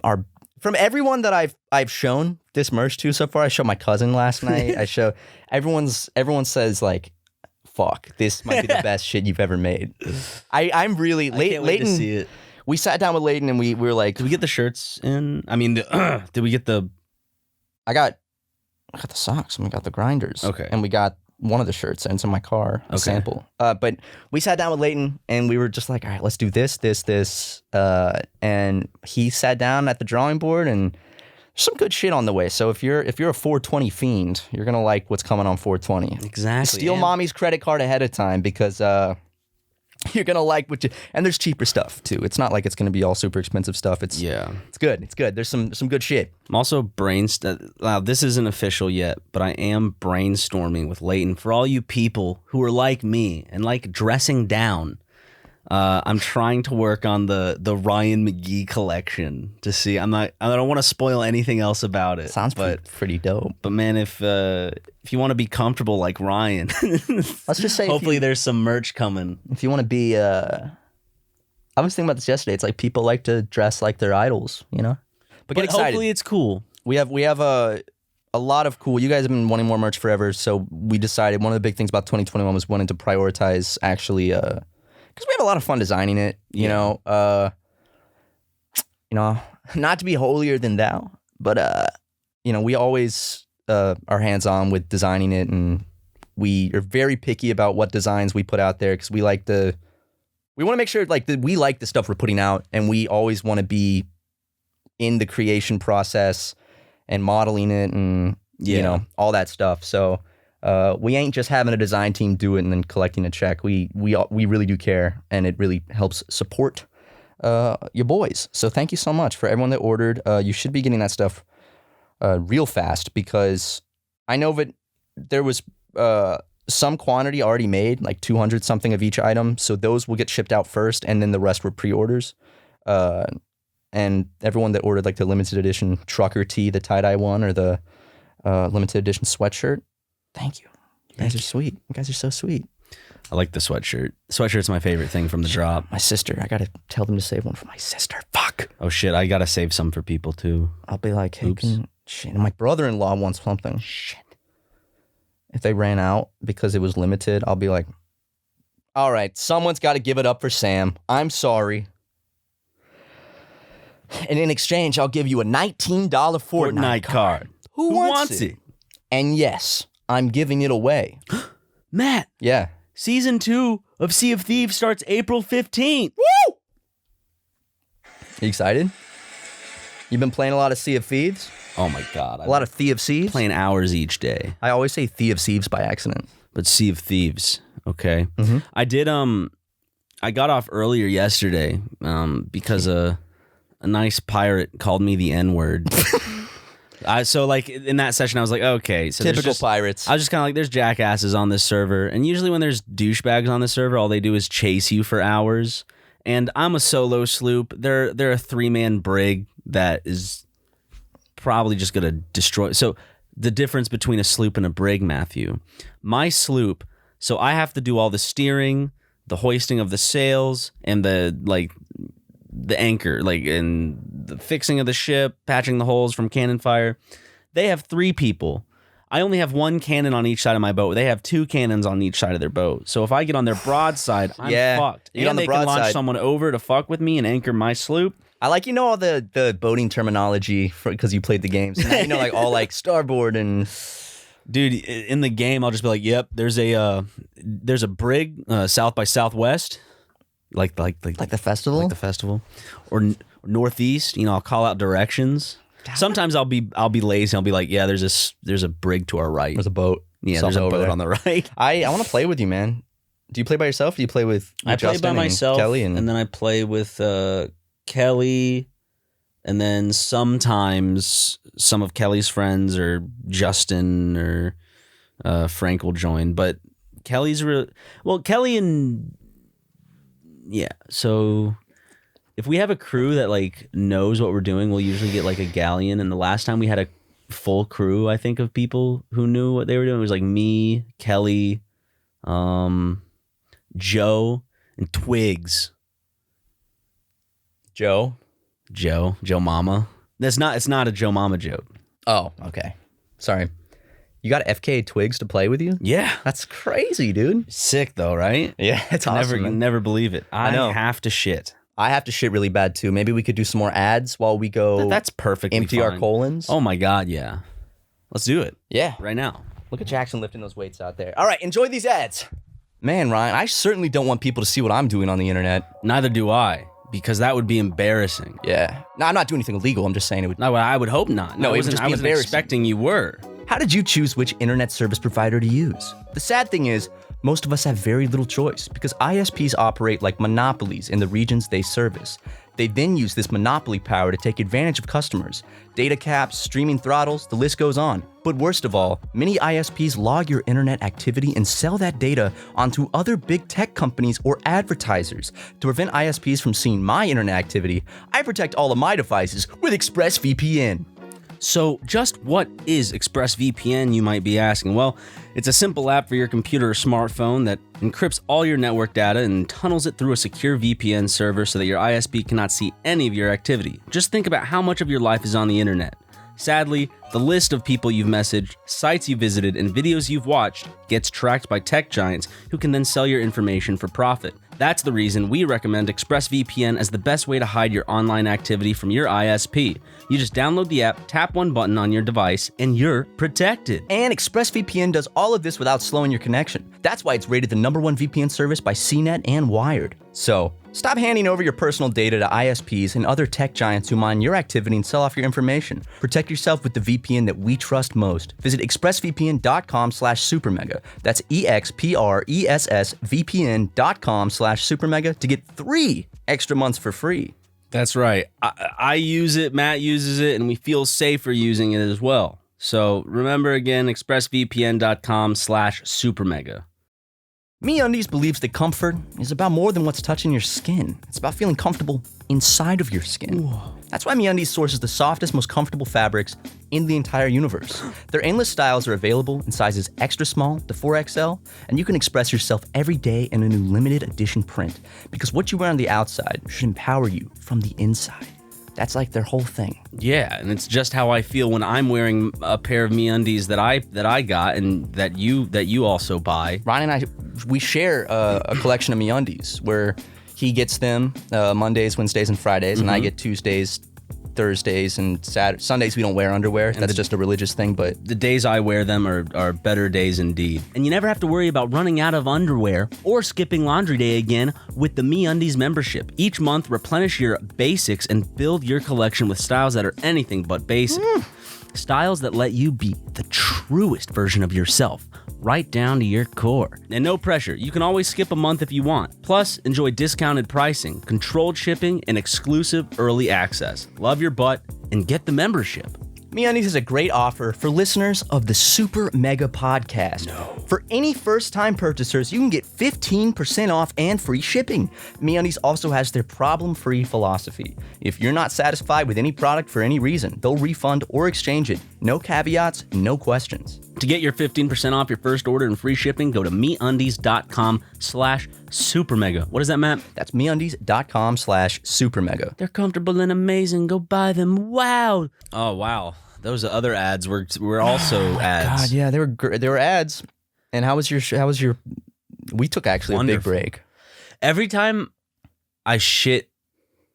our, from everyone that I've shown this merch to so far. I showed my cousin last night. I show everyone says like, fuck, this might be the best shit you've ever made. I'm really I can't wait to see it. We sat down with Leighton and we were like, did we get the shirts in? I mean, did we get the? I got the socks and we got the grinders. Okay. And we got one of the shirts and it's in my car, a sample. But we sat down with Leighton and we were just like, all right, let's do this. And he sat down at the drawing board and there's some good shit on the way. So if you're a 420 fiend, you're gonna like what's coming on 420. Exactly. Steal mommy's credit card ahead of time because you're gonna like and there's cheaper stuff too. It's not like it's gonna be all super expensive stuff. It's good. There's some good shit. I'm also this isn't official yet, but I am brainstorming with Leighton for all you people who are like me and like dressing down. I'm trying to work on the Ryan McGee collection to see. I don't want to spoil anything else about it. Sounds pretty dope. But man, if you want to be comfortable like Ryan, let's just say hopefully there's some merch coming. If you want to be, I was thinking about this yesterday. It's like people like to dress like their idols, But get excited. Hopefully it's cool. We have a lot of cool. You guys have been wanting more merch forever, so we decided one of the big things about 2021 was wanting to prioritize actually. Because we have a lot of fun designing it, you know, not to be holier than thou, but we always are hands-on with designing it, and we are very picky about what designs we put out there because we want to make sure we like the stuff we're putting out, and we always want to be in the creation process and modeling it, and all that stuff. So. We ain't just having a design team do it and then collecting a check. We really do care, and it really helps support your boys. So thank you so much for everyone that ordered. You should be getting that stuff real fast because I know that there was some quantity already made, like 200 something of each item. So those will get shipped out first, and then the rest were pre-orders. And everyone that ordered like the limited edition trucker tee, the tie-dye one, or the limited edition sweatshirt. Thank you. You guys are sweet. You guys are so sweet. I like the sweatshirt. Swatshirt's my favorite thing from the drop. My sister. I got to tell them to save one for my sister. Fuck. Oh, shit. I got to save some for people, too. I'll be like, hey, shit. My brother-in-law wants something. Shit. If they ran out because it was limited, I'll be like, All right, someone's got to give it up for Sam. I'm sorry. And in exchange, I'll give you a $19 Fortnite card. Who wants it? And yes, I'm giving it away. Matt. Yeah. Season 2 of Sea of Thieves starts April 15th. Woo! You excited? You've been playing a lot of Sea of Thieves? Oh my God. A lot of Sea of Thieves? Playing hours each day. I always say Sea of Thieves by accident. But Sea of Thieves, okay. Mm-hmm. I did, I got off earlier yesterday because a nice pirate called me the N-word. So like in that session, I was like, okay. So typical pirates. I was just kind of like, there's jackasses on this server. And usually when there's douchebags on the server, all they do is chase you for hours. And I'm a solo sloop. They're a 3-man brig that is probably just going to destroy. So the difference between a sloop and a brig, Matthew, my sloop, so I have to do all the steering, the hoisting of the sails, and the anchor, and the fixing of the ship, patching the holes from cannon fire. They have 3 people. I only have 1 cannon on each side of my boat. They have 2 cannons on each side of their boat. So if I get on their broadside, I'm fucked. And they can launch someone over to fuck with me and anchor my sloop. I like, all the boating terminology because you played the game. So now all like starboard and... Dude, in the game, I'll just be like, yep, there's a brig south by southwest. Like the festival? Like the festival. Or northeast, I'll call out directions. Sometimes I'll be lazy. I'll be like, yeah, there's a brig to our right. There's a boat. Yeah, there's a boat on the right. I want to play with you, man. Do you play by yourself? Or do you play with I Justin play by myself, Kelly and then I play with Kelly, and then sometimes some of Kelly's friends or Justin or Frank will join. But Kelly's Kelly and yeah. So if we have a crew that knows what we're doing, we'll usually get a galleon. And the last time we had a full crew, I think, of people who knew what they were doing, it was me, Kelly, Joe, and Twigs. Joe Mama. It's not a Joe Mama joke. Oh, okay. Sorry. You got FK Twigs to play with you? Yeah. That's crazy, dude. Sick though, right? Yeah, it's awesome. Never believe it. I know. have to shit. I have to shit really bad too. Maybe we could do some more ads while we go. That's perfectly empty fine. Our colons. Oh my God, yeah. Let's do it. Yeah. Right now. Look at Jackson lifting those weights out there. All right, enjoy these ads. Man, Ryan, I certainly don't want people to see what I'm doing on the internet. Neither do I, because that would be embarrassing. Yeah. No, I'm not doing anything illegal. I'm just saying it would. No, I would hope not. No, it would just be I wasn't expecting you were. How did you choose which internet service provider to use? The sad thing is, most of us have very little choice because ISPs operate like monopolies in the regions they service. They then use this monopoly power to take advantage of customers. Data caps, streaming throttles, the list goes on. But worst of all, many ISPs log your internet activity and sell that data onto other big tech companies or advertisers. To prevent ISPs from seeing my internet activity, I protect all of my devices with ExpressVPN. So just what is ExpressVPN, you might be asking? Well, it's a simple app for your computer or smartphone that encrypts all your network data and tunnels it through a secure VPN server so that your ISP cannot see any of your activity. Just think about how much of your life is on the internet. Sadly, the list of people you've messaged, sites you visited, and videos you've watched gets tracked by tech giants who can then sell your information for profit. That's the reason we recommend ExpressVPN as the best way to hide your online activity from your ISP. You just download the app, tap one button on your device, and you're protected. And ExpressVPN does all of this without slowing your connection. That's why it's rated the #1 VPN service by CNET and Wired. So, stop handing over your personal data to ISPs and other tech giants who mine your activity and sell off your information. Protect yourself with the VPN that we trust most. Visit expressvpn.com/supermega. That's expressvpn.com/supermega to get 3 extra months for free. That's right. I use it, Matt uses it, and we feel safer using it as well. So remember again, expressvpn.com/supermega. MeUndies believes that comfort is about more than what's touching your skin. It's about feeling comfortable inside of your skin. Ooh. That's why MeUndies sources the softest, most comfortable fabrics in the entire universe. Their endless styles are available in sizes extra small to 4XL, and you can express yourself every day in a new limited edition print, because what you wear on the outside should empower you from the inside. That's like their whole thing. Yeah, and it's just how I feel when I'm wearing a pair of MeUndies that I got and that you also buy. Ryan and I, we share a collection of MeUndies where he gets them Mondays, Wednesdays, and Fridays, and I get Tuesdays, Thursdays, and Sundays we don't wear underwear. That's just a religious thing, but the days I wear them are better days indeed. And you never have to worry about running out of underwear or skipping laundry day again with the MeUndies membership. Each month, replenish your basics and build your collection with styles that are anything but basic. Styles that let you be the truest version of yourself, right down to your core. And no pressure, you can always skip a month if you want. Plus, enjoy discounted pricing, controlled shipping, and exclusive early access. Love your butt and get the membership. MeUndies is a great offer for listeners of the Super Mega Podcast. For any first-time purchasers, you can get 15% off and free shipping. MeUndies also has their problem-free philosophy. If you're not satisfied with any product for any reason, they'll refund or exchange it. No caveats, no questions. To get your 15% off your first order and free shipping, go to MeUndies.com/SuperMega. What is that, Matt? That's MeUndies.com/SuperMega. They're comfortable and amazing. Go buy them. Wow. Oh, wow. Those other ads were also ads. God, yeah, they were ads. And how was your? We took actually Wonderful. A big break. Every time I shit,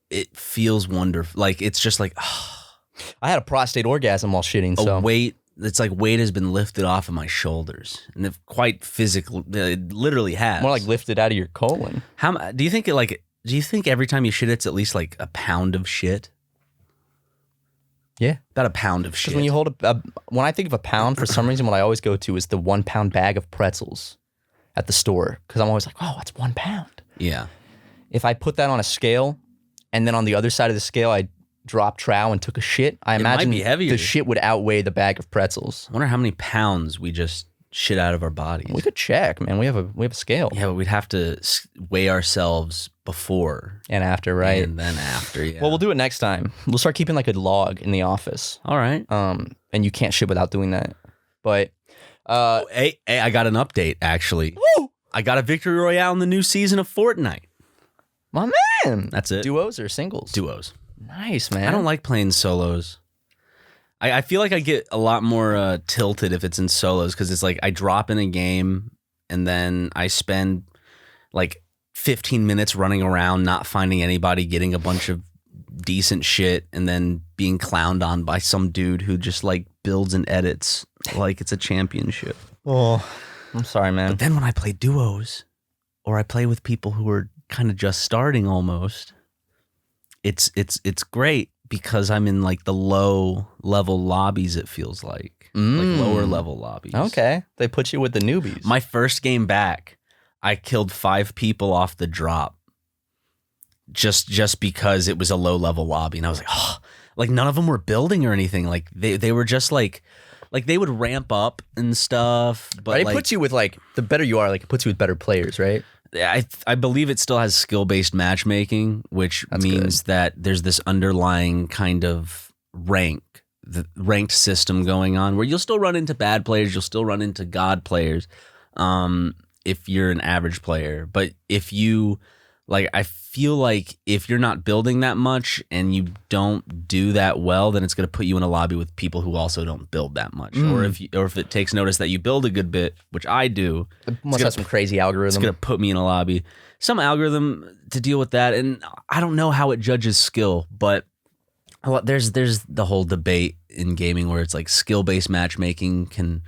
it feels wonderful. Like it's just like I had a prostate orgasm while shitting. So weight. It's like weight has been lifted off of my shoulders, and it quite physical. It literally has. More like lifted out of your colon. How do you think it like? Do you think every time you shit, it's at least like a pound of shit? Yeah, about a pound of shit. Because when you hold when I think of a pound, for some reason, what I always go to is the 1 pound bag of pretzels at the store. Because I'm always like, oh, that's 1 pound. Yeah. If I put that on a scale, and then on the other side of the scale, I dropped trow and took a shit, I imagine the shit would outweigh the bag of pretzels. I wonder how many pounds we just shit out of our bodies. We could check, man. We have a scale. Yeah, but we'd have to weigh ourselves before and after, right? And then after, yeah. Well, we'll do it next time. We'll start keeping like a log in the office. All right. And you can't shit without doing that. But hey, I got an update actually. Woo! I got a victory royale in the new season of Fortnite. My man. That's it. Duos or singles? Duos. Nice, man. I don't like playing solos. I feel like I get a lot more tilted if it's in solos because it's like I drop in a game and then I spend like 15 minutes running around not finding anybody, getting a bunch of decent shit, and then being clowned on by some dude who just like builds and edits like it's a championship. Oh, I'm sorry, man. But then when I play duos or I play with people who are kind of just starting almost, it's great. Because I'm in like the low level lobbies, it feels like lower level lobbies. Okay, they put you with the newbies. My first game back, I killed 5 people off the drop, just because it was a low level lobby, and I was like, oh, like none of them were building or anything. Like they were just like they would ramp up and stuff. But right, it puts you with like the better you are, like it puts you with better players, right? I believe it still has skill-based matchmaking, which means that there's this underlying kind of ranked system going on where you'll still run into bad players, you'll still run into god players if you're an average player. But if you, like, I feel like if you're not building that much and you don't do that well, then it's going to put you in a lobby with people who also don't build that much. Or if it takes notice that you build a good bit, which I do, it must have some crazy algorithm. It's going to put me in a lobby. Some algorithm to deal with that, and I don't know how it judges skill, but there's the whole debate in gaming where it's like skill-based matchmaking can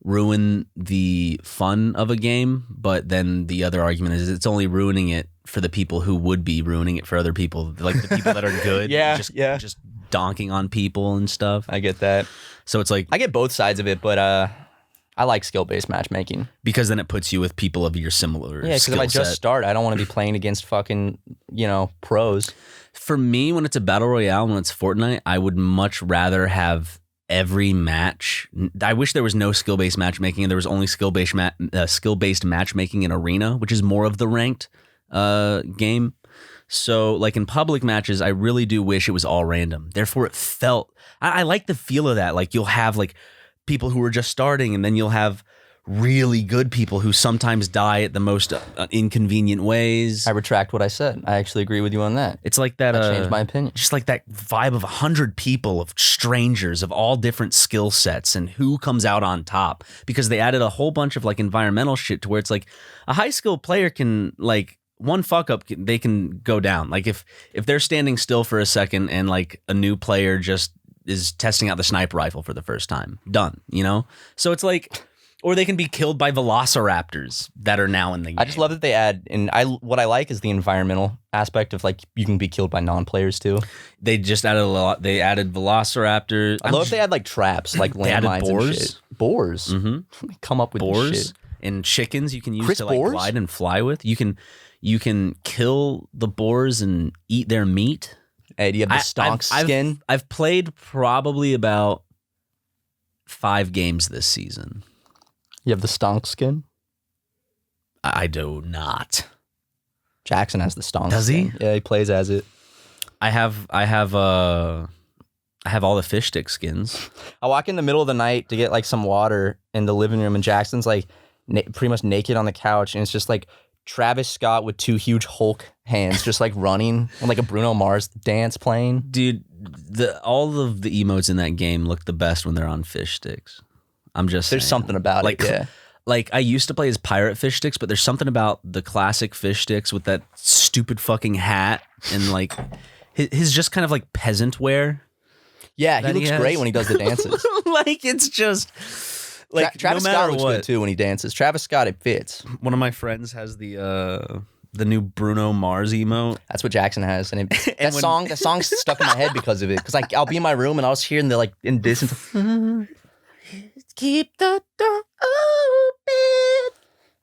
ruin the fun of a game, but then the other argument is it's only ruining it for the people who would be ruining it for other people, like the people that are good. just donking on people and stuff. I get that. So it's like I get both sides of it, but I like skill-based matchmaking because then it puts you with people of your similar because if I just start, I don't want to be playing against fucking pros. For me, when it's a battle royale, when it's Fortnite, I would much rather have every match. I wish there was no skill-based matchmaking and there was only skill-based matchmaking in Arena, which is more of the ranked game. So like in public matches, I really do wish it was all random. Therefore it felt, I like the feel of that. Like you'll have like people who are just starting and then you'll have really good people who sometimes die at the most inconvenient ways. I retract what I said. I actually agree with you on that. It's like that. I changed my opinion. Just like that vibe of 100 people, of strangers of all different skill sets, and who comes out on top, because they added a whole bunch of like environmental shit to where it's like a high skill player can like one fuck up, they can go down. Like if they're standing still for a second and like a new player just is testing out the sniper rifle for the first time, done. You know, so it's like. Or they can be killed by velociraptors that are now in the game. I just love that they add, and what I like is the environmental aspect of like you can be killed by non-players too. They just added a lot. They added velociraptors. I love if they had like traps, like landmines and shit. Boars. Mm-hmm. Come up with boars shit. And chickens you can use Chris to like boars? glide and fly with. You can kill the boars and eat their meat. Hey, do you have the stonk skin? I've played probably about 5 games this season. You have the stonk skin? I do not. Jackson has the stonk Does skin. he? Yeah, he plays as it. I have all the fish stick skins. I walk in the middle of the night to get like some water in the living room, and Jackson's like pretty much naked on the couch, and it's just like Travis Scott with 2 huge Hulk hands just like running and like a Bruno Mars dance playing. Dude, all of the emotes in that game look the best when they're on fish sticks. I'm just There's saying. something about like, it, yeah. Like, I used to play as pirate fish sticks, but there's something about the classic fish sticks with that stupid fucking hat and like his just kind of like peasant wear. Yeah, he looks great when he does the dances. Like, it's just like Travis no matter Scott looks what. good too when he dances. Travis Scott, it fits. One of my friends has the new Bruno Mars emote. That's what Jackson has, and that song's stuck in my head because of it. Because like I'll be in my room and I'll just hear the like in distance. Keep the door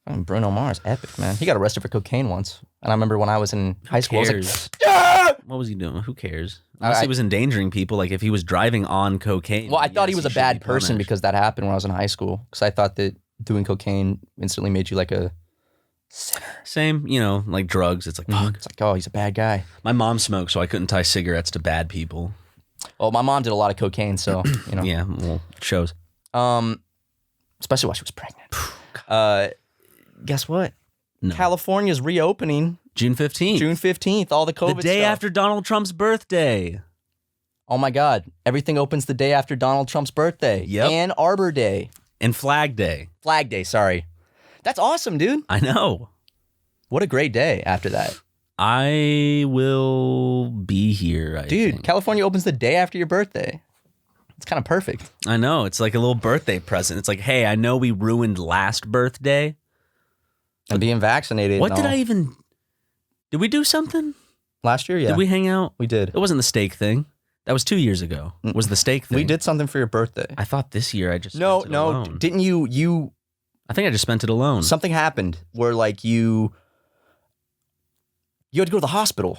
open. Bruno Mars, epic, man. He got arrested for cocaine once. And I remember when I was in high school, I was like, ah! What was he doing? Who cares? Unless he was endangering people, like if he was driving on cocaine. Well, I thought he was a bad person because that happened when I was in high school. Because I thought that doing cocaine instantly made you like a sinner. Same, you know, like drugs. It's like, fuck. It's like, oh, he's a bad guy. My mom smoked, so I couldn't tie cigarettes to bad people. Well, my mom did a lot of cocaine, so, you know. Yeah, well, it shows. Especially while she was pregnant. Guess what? No. California's reopening June 15th. June 15th. All the COVID the day stuff. after Donald Trump's birthday. Oh my God. Everything opens the day after Donald Trump's birthday. Yep. And Arbor Day. And Flag Day. Flag Day, sorry. That's awesome, dude. I know. What a great day after that. I will be here, I think. California opens the day after your birthday. It's kind of perfect. I know. It's like a little birthday present. It's like, hey, I know we ruined last birthday. And being vaccinated. What did I even... Did we do something? Last year, yeah. Did we hang out? We did. It wasn't the steak thing. That was 2 years ago. Was the steak thing. We did something for your birthday. I thought this year I just spent it alone. Didn't you... I think I just spent it alone. Something happened where like you had to go to the hospital.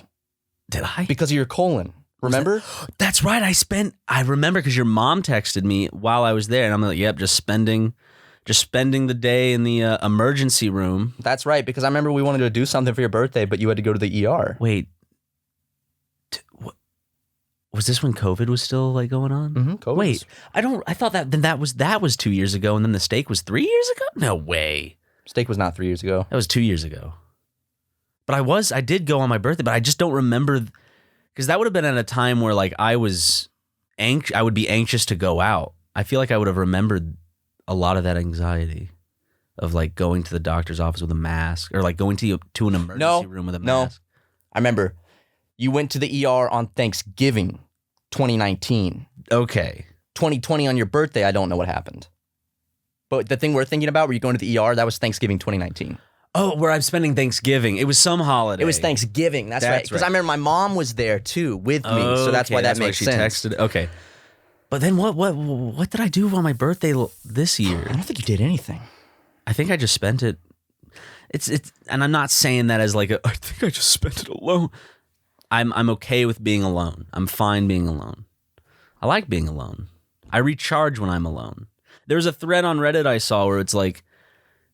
Did I? Because of your colon. Remember? That's right. I remember because your mom texted me while I was there, and I'm like, yep, just spending the day in the emergency room. That's right, because I remember we wanted to do something for your birthday, but you had to go to the ER. Wait, what? Was this when COVID was still like going on? Mm-hmm, COVID. Wait, I thought that was 2 years ago, and then the steak was 3 years ago. No way. Steak was not 3 years ago. That was 2 years ago. But I did go on my birthday, but I just don't remember. Because that would have been at a time where like I would be anxious to go out. I feel like I would have remembered a lot of that anxiety of like going to the doctor's office with a mask or like going to an emergency room with a mask. I remember you went to the ER on Thanksgiving 2019. Okay. 2020 on your birthday, I don't know what happened. But the thing we're thinking about, were you going to the ER? That was Thanksgiving 2019. Oh, where I'm spending Thanksgiving. It was some holiday. It was Thanksgiving. That's right. Because I remember my mom was there too with me, so that's why that makes sense. She texted. Okay, but then what did I do on my birthday this year? I don't think you did anything. I think I just spent it. It's and I'm not saying that as like I think I just spent it alone. I'm okay with being alone. I'm fine being alone. I like being alone. I recharge when I'm alone. There's a thread on Reddit I saw where it's like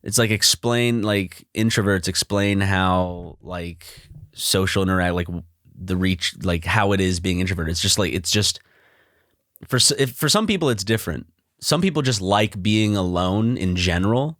explain, like introverts explain how like social interact, like the reach, like how it is being introverted. It's just for some people it's different. some people just like being alone in general.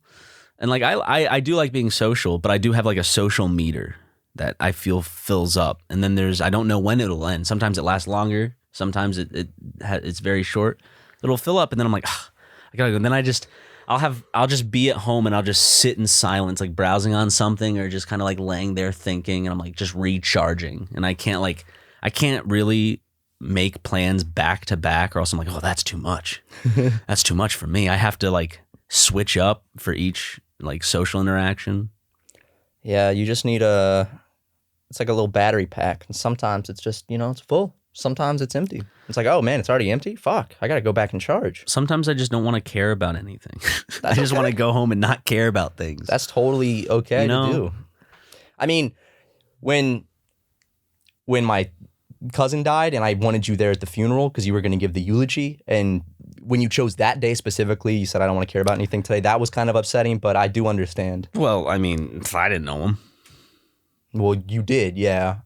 And like I do like being social, but I do have like a social meter that I feel fills up. And then I don't know when it'll end. Sometimes it lasts longer. Sometimes it's very short. It'll fill up, and then I'm like, I gotta go. And then I'll just be at home and I'll just sit in silence, like browsing on something or just kind of like laying there thinking, and I'm like just recharging. And I can't really make plans back to back, or else I'm like, oh, that's too much. That's too much for me. I have to like switch up for each like social interaction. Yeah, you just need it's like a little battery pack. And sometimes it's just, it's full. Sometimes it's empty. It's like, oh man, it's already empty? Fuck, I gotta go back and charge. Sometimes I just don't want to care about anything. I just want to go home and not care about things. That's totally okay to do. I mean, when my cousin died and I wanted you there at the funeral because you were going to give the eulogy, and when you chose that day specifically, you said, I don't want to care about anything today. That was kind of upsetting, but I do understand. Well, I mean, I didn't know him. Well, you did, yeah.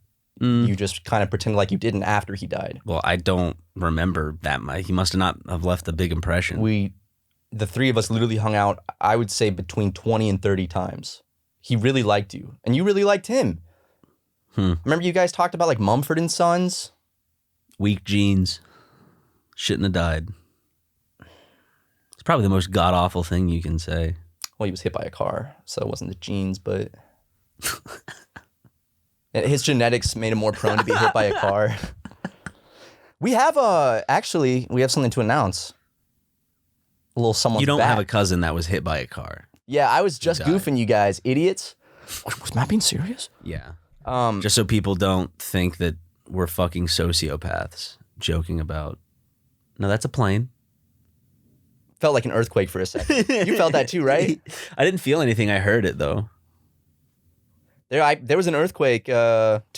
You just kind of pretended like you didn't after he died. Well, I don't remember that much. He must not have left a big impression. The three of us literally hung out, I would say, between 20 and 30 times. He really liked you, and you really liked him. Remember you guys talked about like Mumford & Sons? Weak genes. Shouldn't have died. It's probably the most god-awful thing you can say. Well, he was hit by a car, so it wasn't the genes, but... His genetics made him more prone to be hit by a car. We have something to announce. A little someone's You don't back. have a cousin that was hit by a car. Yeah, I was just goofing you guys, idiots. Was Matt being serious? Yeah. Just so people don't think that we're fucking sociopaths joking about. No, that's a plane. Felt like an earthquake for a second. You felt that too, right? I didn't feel anything. I heard it though. There was an earthquake 2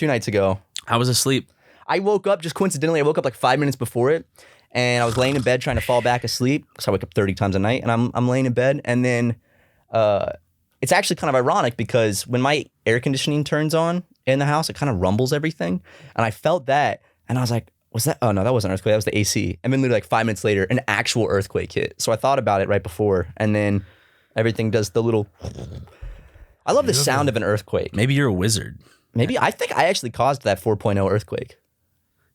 nights ago. I was asleep. I woke up just coincidentally. I woke up like 5 minutes before it, and I was laying in bed trying to fall back asleep because I wake up 30 times a night, and I'm laying in bed, and then it's actually kind of ironic because when my air conditioning turns on in the house, it kind of rumbles everything, and I felt that, and I was like, was that? Oh no, that wasn't an earthquake. That was the AC. And then literally like 5 minutes later, an actual earthquake hit. So I thought about it right before, and then everything does the little. I love the sound of an earthquake. Maybe you're a wizard. Maybe I think I actually caused that 4.0 earthquake.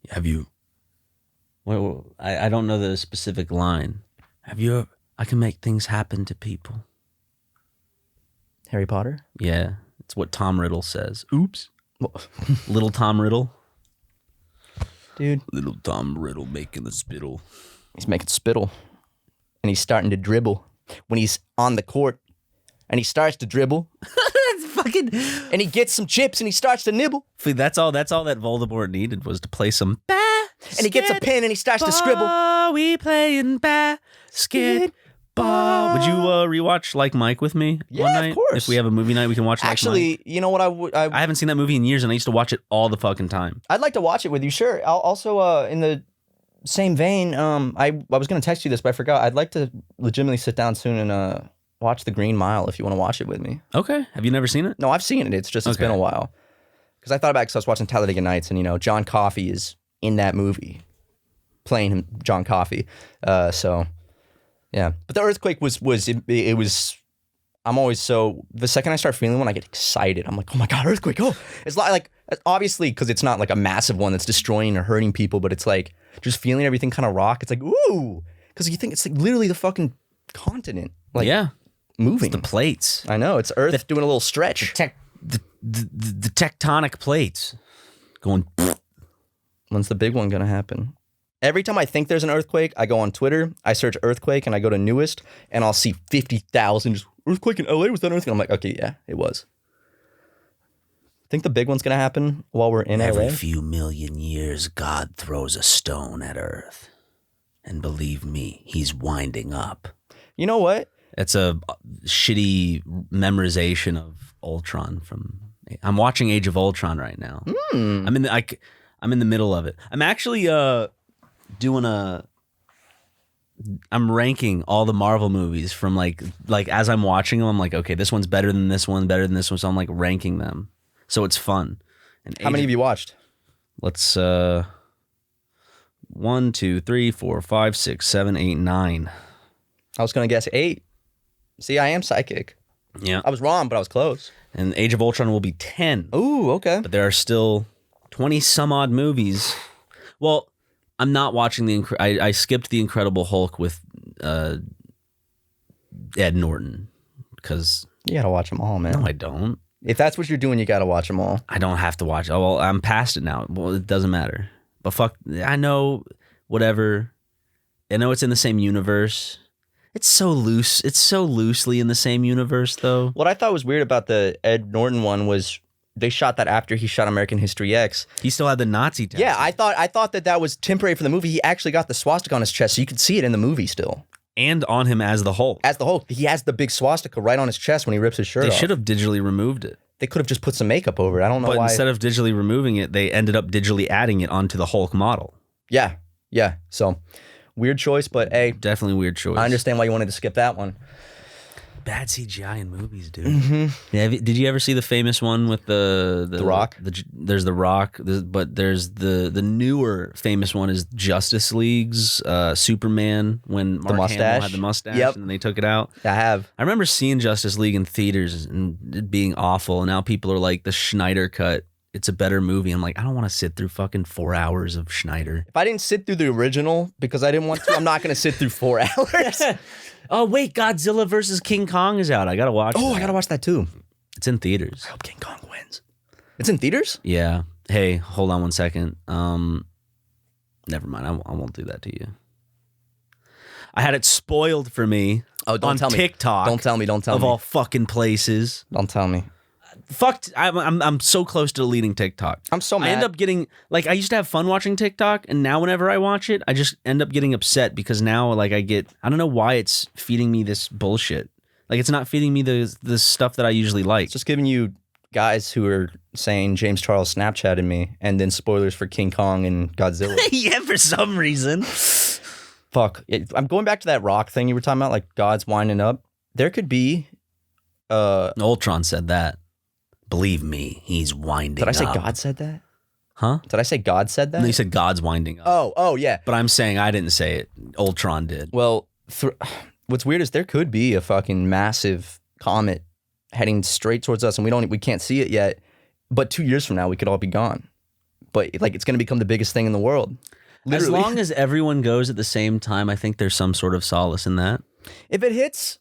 Have you? Wait, I don't know the specific line. Have you? I can make things happen to people. Harry Potter? Yeah, it's what Tom Riddle says. Oops. Little Tom Riddle. Dude. Little Tom Riddle making the spittle. He's making spittle. And he's starting to dribble. When he's on the court and he starts to dribble. That's fucking... And he gets some chips and he starts to nibble. That's all that Voldemort needed was to play some and he gets a pen and he starts to scribble. We playing basketball. Would you rewatch Like Mike with me one night? Of course. If we have a movie night, we can watch Like Mike. Actually, you know what I haven't seen that movie in years, and I used to watch it all the fucking time. I'd like to watch it with you, sure. I'll also, in the same vein, I was going to text you this, but I forgot. I'd like to legitimately sit down soon and watch The Green Mile if you want to watch it with me. Okay. Have you never seen it? No, I've seen it. It's been a while. Because I thought about it because I was watching Talladega Nights, and, John Coffey is in that movie, playing him, John Coffey. So... yeah, but the earthquake was I'm always the second I start feeling one, I get excited. I'm like, oh my God, earthquake. Oh, it's like obviously because it's not like a massive one that's destroying or hurting people, but it's like just feeling everything kind of rock. It's like, ooh, because you think it's like literally the fucking continent. Like, yeah, moving. It's the plates. I know, it's Earth doing a little stretch. The tectonic plates going. When's the big one gonna happen? Every time I think there's an earthquake, I go on Twitter, I search earthquake, and I go to newest, and I'll see 50,000 just earthquake in LA. Was that an earthquake? I'm like, okay, yeah, it was. Think the big one's gonna happen while we're in LA? Every few million years, God throws a stone at Earth, and believe me, he's winding up. You know what? It's a shitty memorization of Ultron from. I'm watching Age of Ultron right now. I'm in the middle of it. I'm actually I'm ranking all the Marvel movies from like as I'm watching them, I'm like, okay, this one's better than this one, better than this one. So I'm like ranking them. So it's fun. And how many have you watched? Let's 1, 2, 3, 4, 5, 6, 7, 8, 9. I was going to guess 8. See, I am psychic. Yeah. I was wrong, but I was close. And Age of Ultron will be 10. Ooh, okay. But there are still 20 some odd movies. Well, I'm not watching I skipped the Incredible Hulk with Ed Norton because You got to watch them all, man. no, I don't. If that's what you're doing, you got to watch them all. I don't have to watch. Oh, well, I'm past it now. Well, it doesn't matter. But fuck, I know whatever. I know it's in the same universe. It's so loose. It's so loosely in the same universe, though. What I thought was weird about the Ed Norton one was they shot that after he shot American History X. He still had the Nazi tattoo. Yeah, I thought that was temporary for the movie. He actually got the swastika on his chest, so you could see it in the movie still. And on him as the Hulk. As the Hulk, he has the big swastika right on his chest when he rips his shirt off. They should have digitally removed it. They could have just put some makeup over it. I don't know But why. instead of digitally removing it, they ended up digitally adding it onto the Hulk model. Yeah. So, weird choice, but hey, Definitely a weird choice. I understand why you wanted to skip that one. Bad CGI in movies, dude. Mm-hmm. Yeah, did you ever see the famous one with the Rock? There's the Rock, but there's the newer famous one is Justice League's Superman when Mark mustache? Hamill had the mustache Yep. and they took it out. I have. I remember seeing Justice League in theaters and it being awful, and now people are like the Schneider cut. It's a better movie. I'm like, I don't want to sit through fucking 4 hours of Schneider. If I didn't sit through the original because I didn't want to, I'm not going to sit through 4 hours. Oh wait, Godzilla versus King Kong is out. I gotta watch. Oh, that. I got to watch that too. It's in theaters. I hope King Kong wins. It's in theaters? Yeah. Hey, hold on one second. Never mind. I won't do that to you. I had it spoiled for me. Oh, don't on tell me. TikTok. Don't tell me. Don't tell of me. all fucking places. Don't tell me. Fucked. I'm so close to deleting TikTok. I'm so mad. I end up getting I used to have fun watching TikTok, and now whenever I watch it, I just end up getting upset because now I don't know why it's feeding me this bullshit. Like it's not feeding me the stuff that I usually like. It's just giving you guys who are saying James Charles Snapchatted me, and then spoilers for King Kong and Godzilla. Yeah, for some reason. Fuck. I'm going back to that rock thing you were talking about, like God's winding up. There could be... Ultron said that. Believe me, he's winding up. Did I say God said that? Huh? Did I say God said that? No, you said God's winding up. Oh, yeah. But I'm saying I didn't say it. Ultron did. Well, what's weird is there could be a fucking massive comet heading straight towards us, and we can't see it yet. But 2 years from now, we could all be gone. But it's going to become the biggest thing in the world. Literally. As long as everyone goes at the same time, I think there's some sort of solace in that. If it hits,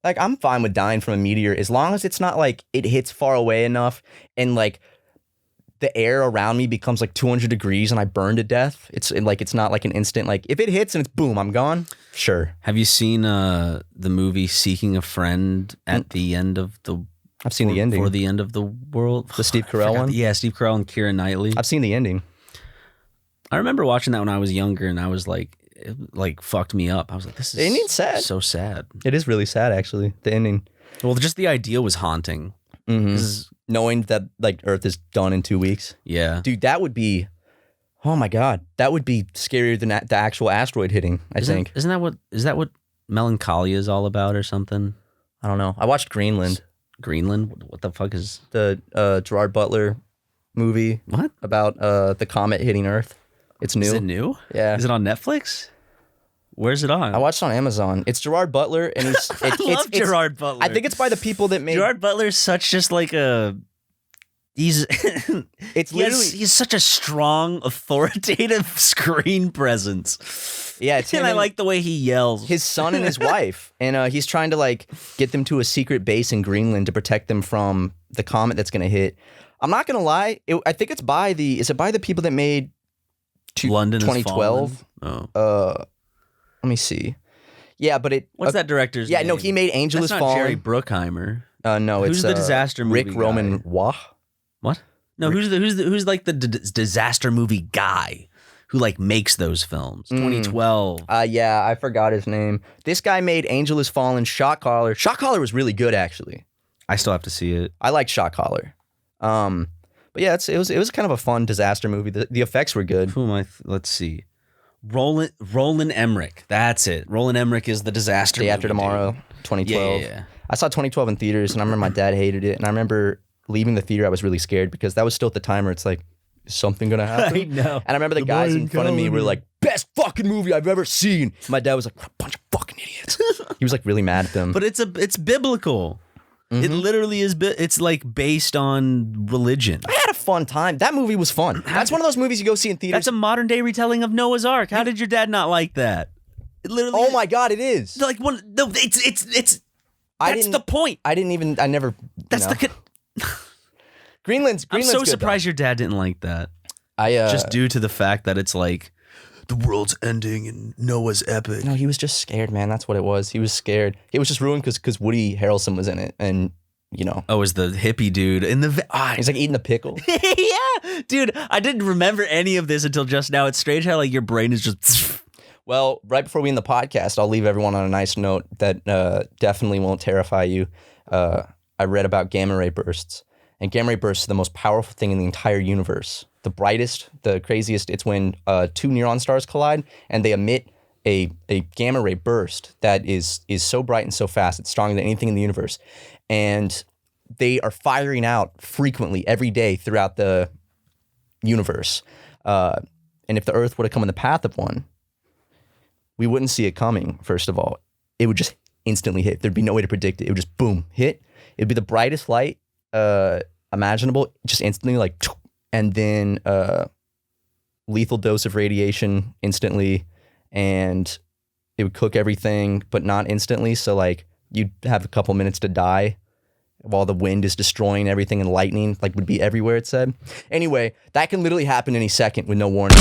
I'm fine with dying from a meteor as long as it's not it hits far away enough and the air around me becomes 200 degrees and I burn to death. It's not an instant, if it hits and it's boom, I'm gone. Sure. Have you seen the movie Seeking a Friend at the end of the... I've seen the ending. For the end of the world? The Steve Carell one? Yeah, Steve Carell and Keira Knightley. I've seen the ending. I remember watching that when I was younger, and I was it fucked me up. I was like, this is The ending's sad. So sad. It is really sad, actually, the ending. Well, just the idea was haunting. Mm-hmm. Knowing that Earth is done in 2 weeks. Yeah. Dude, that would be, oh my God, that would be scarier than the actual asteroid hitting, I think. Is that what Melancholia is all about or something? I don't know. I watched Greenland. Greenland? What the fuck is... The Gerard Butler movie. What? About the comet hitting Earth. It's new. Is it new? Yeah. Is it on Netflix? Where's it on? I watched it on Amazon. It's Gerard Butler, and I love Gerard Butler. I think it's by the people that made... Gerard Butler's such just he's it's literally... he's such a strong, authoritative screen presence. Yeah, it's him and I like the way he yells. His son and his wife, and he's trying to get them to a secret base in Greenland to protect them from the comet that's going to hit. I'm not going to lie. I think it's by the... Is it by the people that made London 2012? Oh. Let me see. Yeah, but it... What's that director's name? Yeah, no, he made Angel That's Has not Fallen. Jerry Bruckheimer. No, Who's it's... the disaster movie Rick Roman guy? Wah? What? No, who's the disaster movie guy who makes those films? 2012. Yeah, I forgot his name. This guy made Angel Has Fallen, Shot Caller. Shot Caller was really good, actually. I still have to see it. I like Shot Caller. But yeah, it was kind of a fun disaster movie. The effects were good. Who am I? Let's see. Roland Emmerich. That's it. Roland Emmerich is the disaster Day movie, After Tomorrow, dude. 2012. Yeah. I saw 2012 in theaters, and I remember my dad hated it. And I remember leaving the theater, I was really scared because that was still at the time where it's is something gonna happen? I know. And I remember the guys in front of me were like, best fucking movie I've ever seen. My dad was like, what a bunch of fucking idiots. He was like really mad at them. But it's biblical. It literally is. It's like based on religion. I had a fun time. That movie was fun. That's one of those movies you go see in theaters. That's a modern day retelling of Noah's Ark. How did your dad not like that? It literally. Oh my god, it is. Like one. No, it's. That's the point. I never. That's the. Greenland's I'm so good, surprised your dad didn't like that. Just due to the fact that it's like the world's ending and Noah's epic. No, he was just scared, man. That's what it was. He was scared. It was just ruined because Woody Harrelson was in it, and you know. Oh, is the hippie dude in the? He's like eating the pickle. Yeah, dude. I didn't remember any of this until just now. It's strange how like your brain is just. Well, right before we end the podcast, I'll leave everyone on a nice note that definitely won't terrify you. I read about gamma ray bursts. And gamma ray bursts are the most powerful thing in the entire universe. The brightest, the craziest, it's when two neutron stars collide and they emit a gamma ray burst that is so bright and so fast, it's stronger than anything in the universe. And they are firing out frequently every day throughout the universe. And if the Earth were to come in the path of one, we wouldn't see it coming, first of all. It would just instantly hit. There'd be no way to predict it. It would just boom, hit. It'd be the brightest light imaginable, just instantly, like, and then lethal dose of radiation instantly, and it would cook everything, but not instantly. So like you'd have a couple minutes to die while the wind is destroying everything, and lightning like would be everywhere, it said. Anyway, that can literally happen any second with no warning.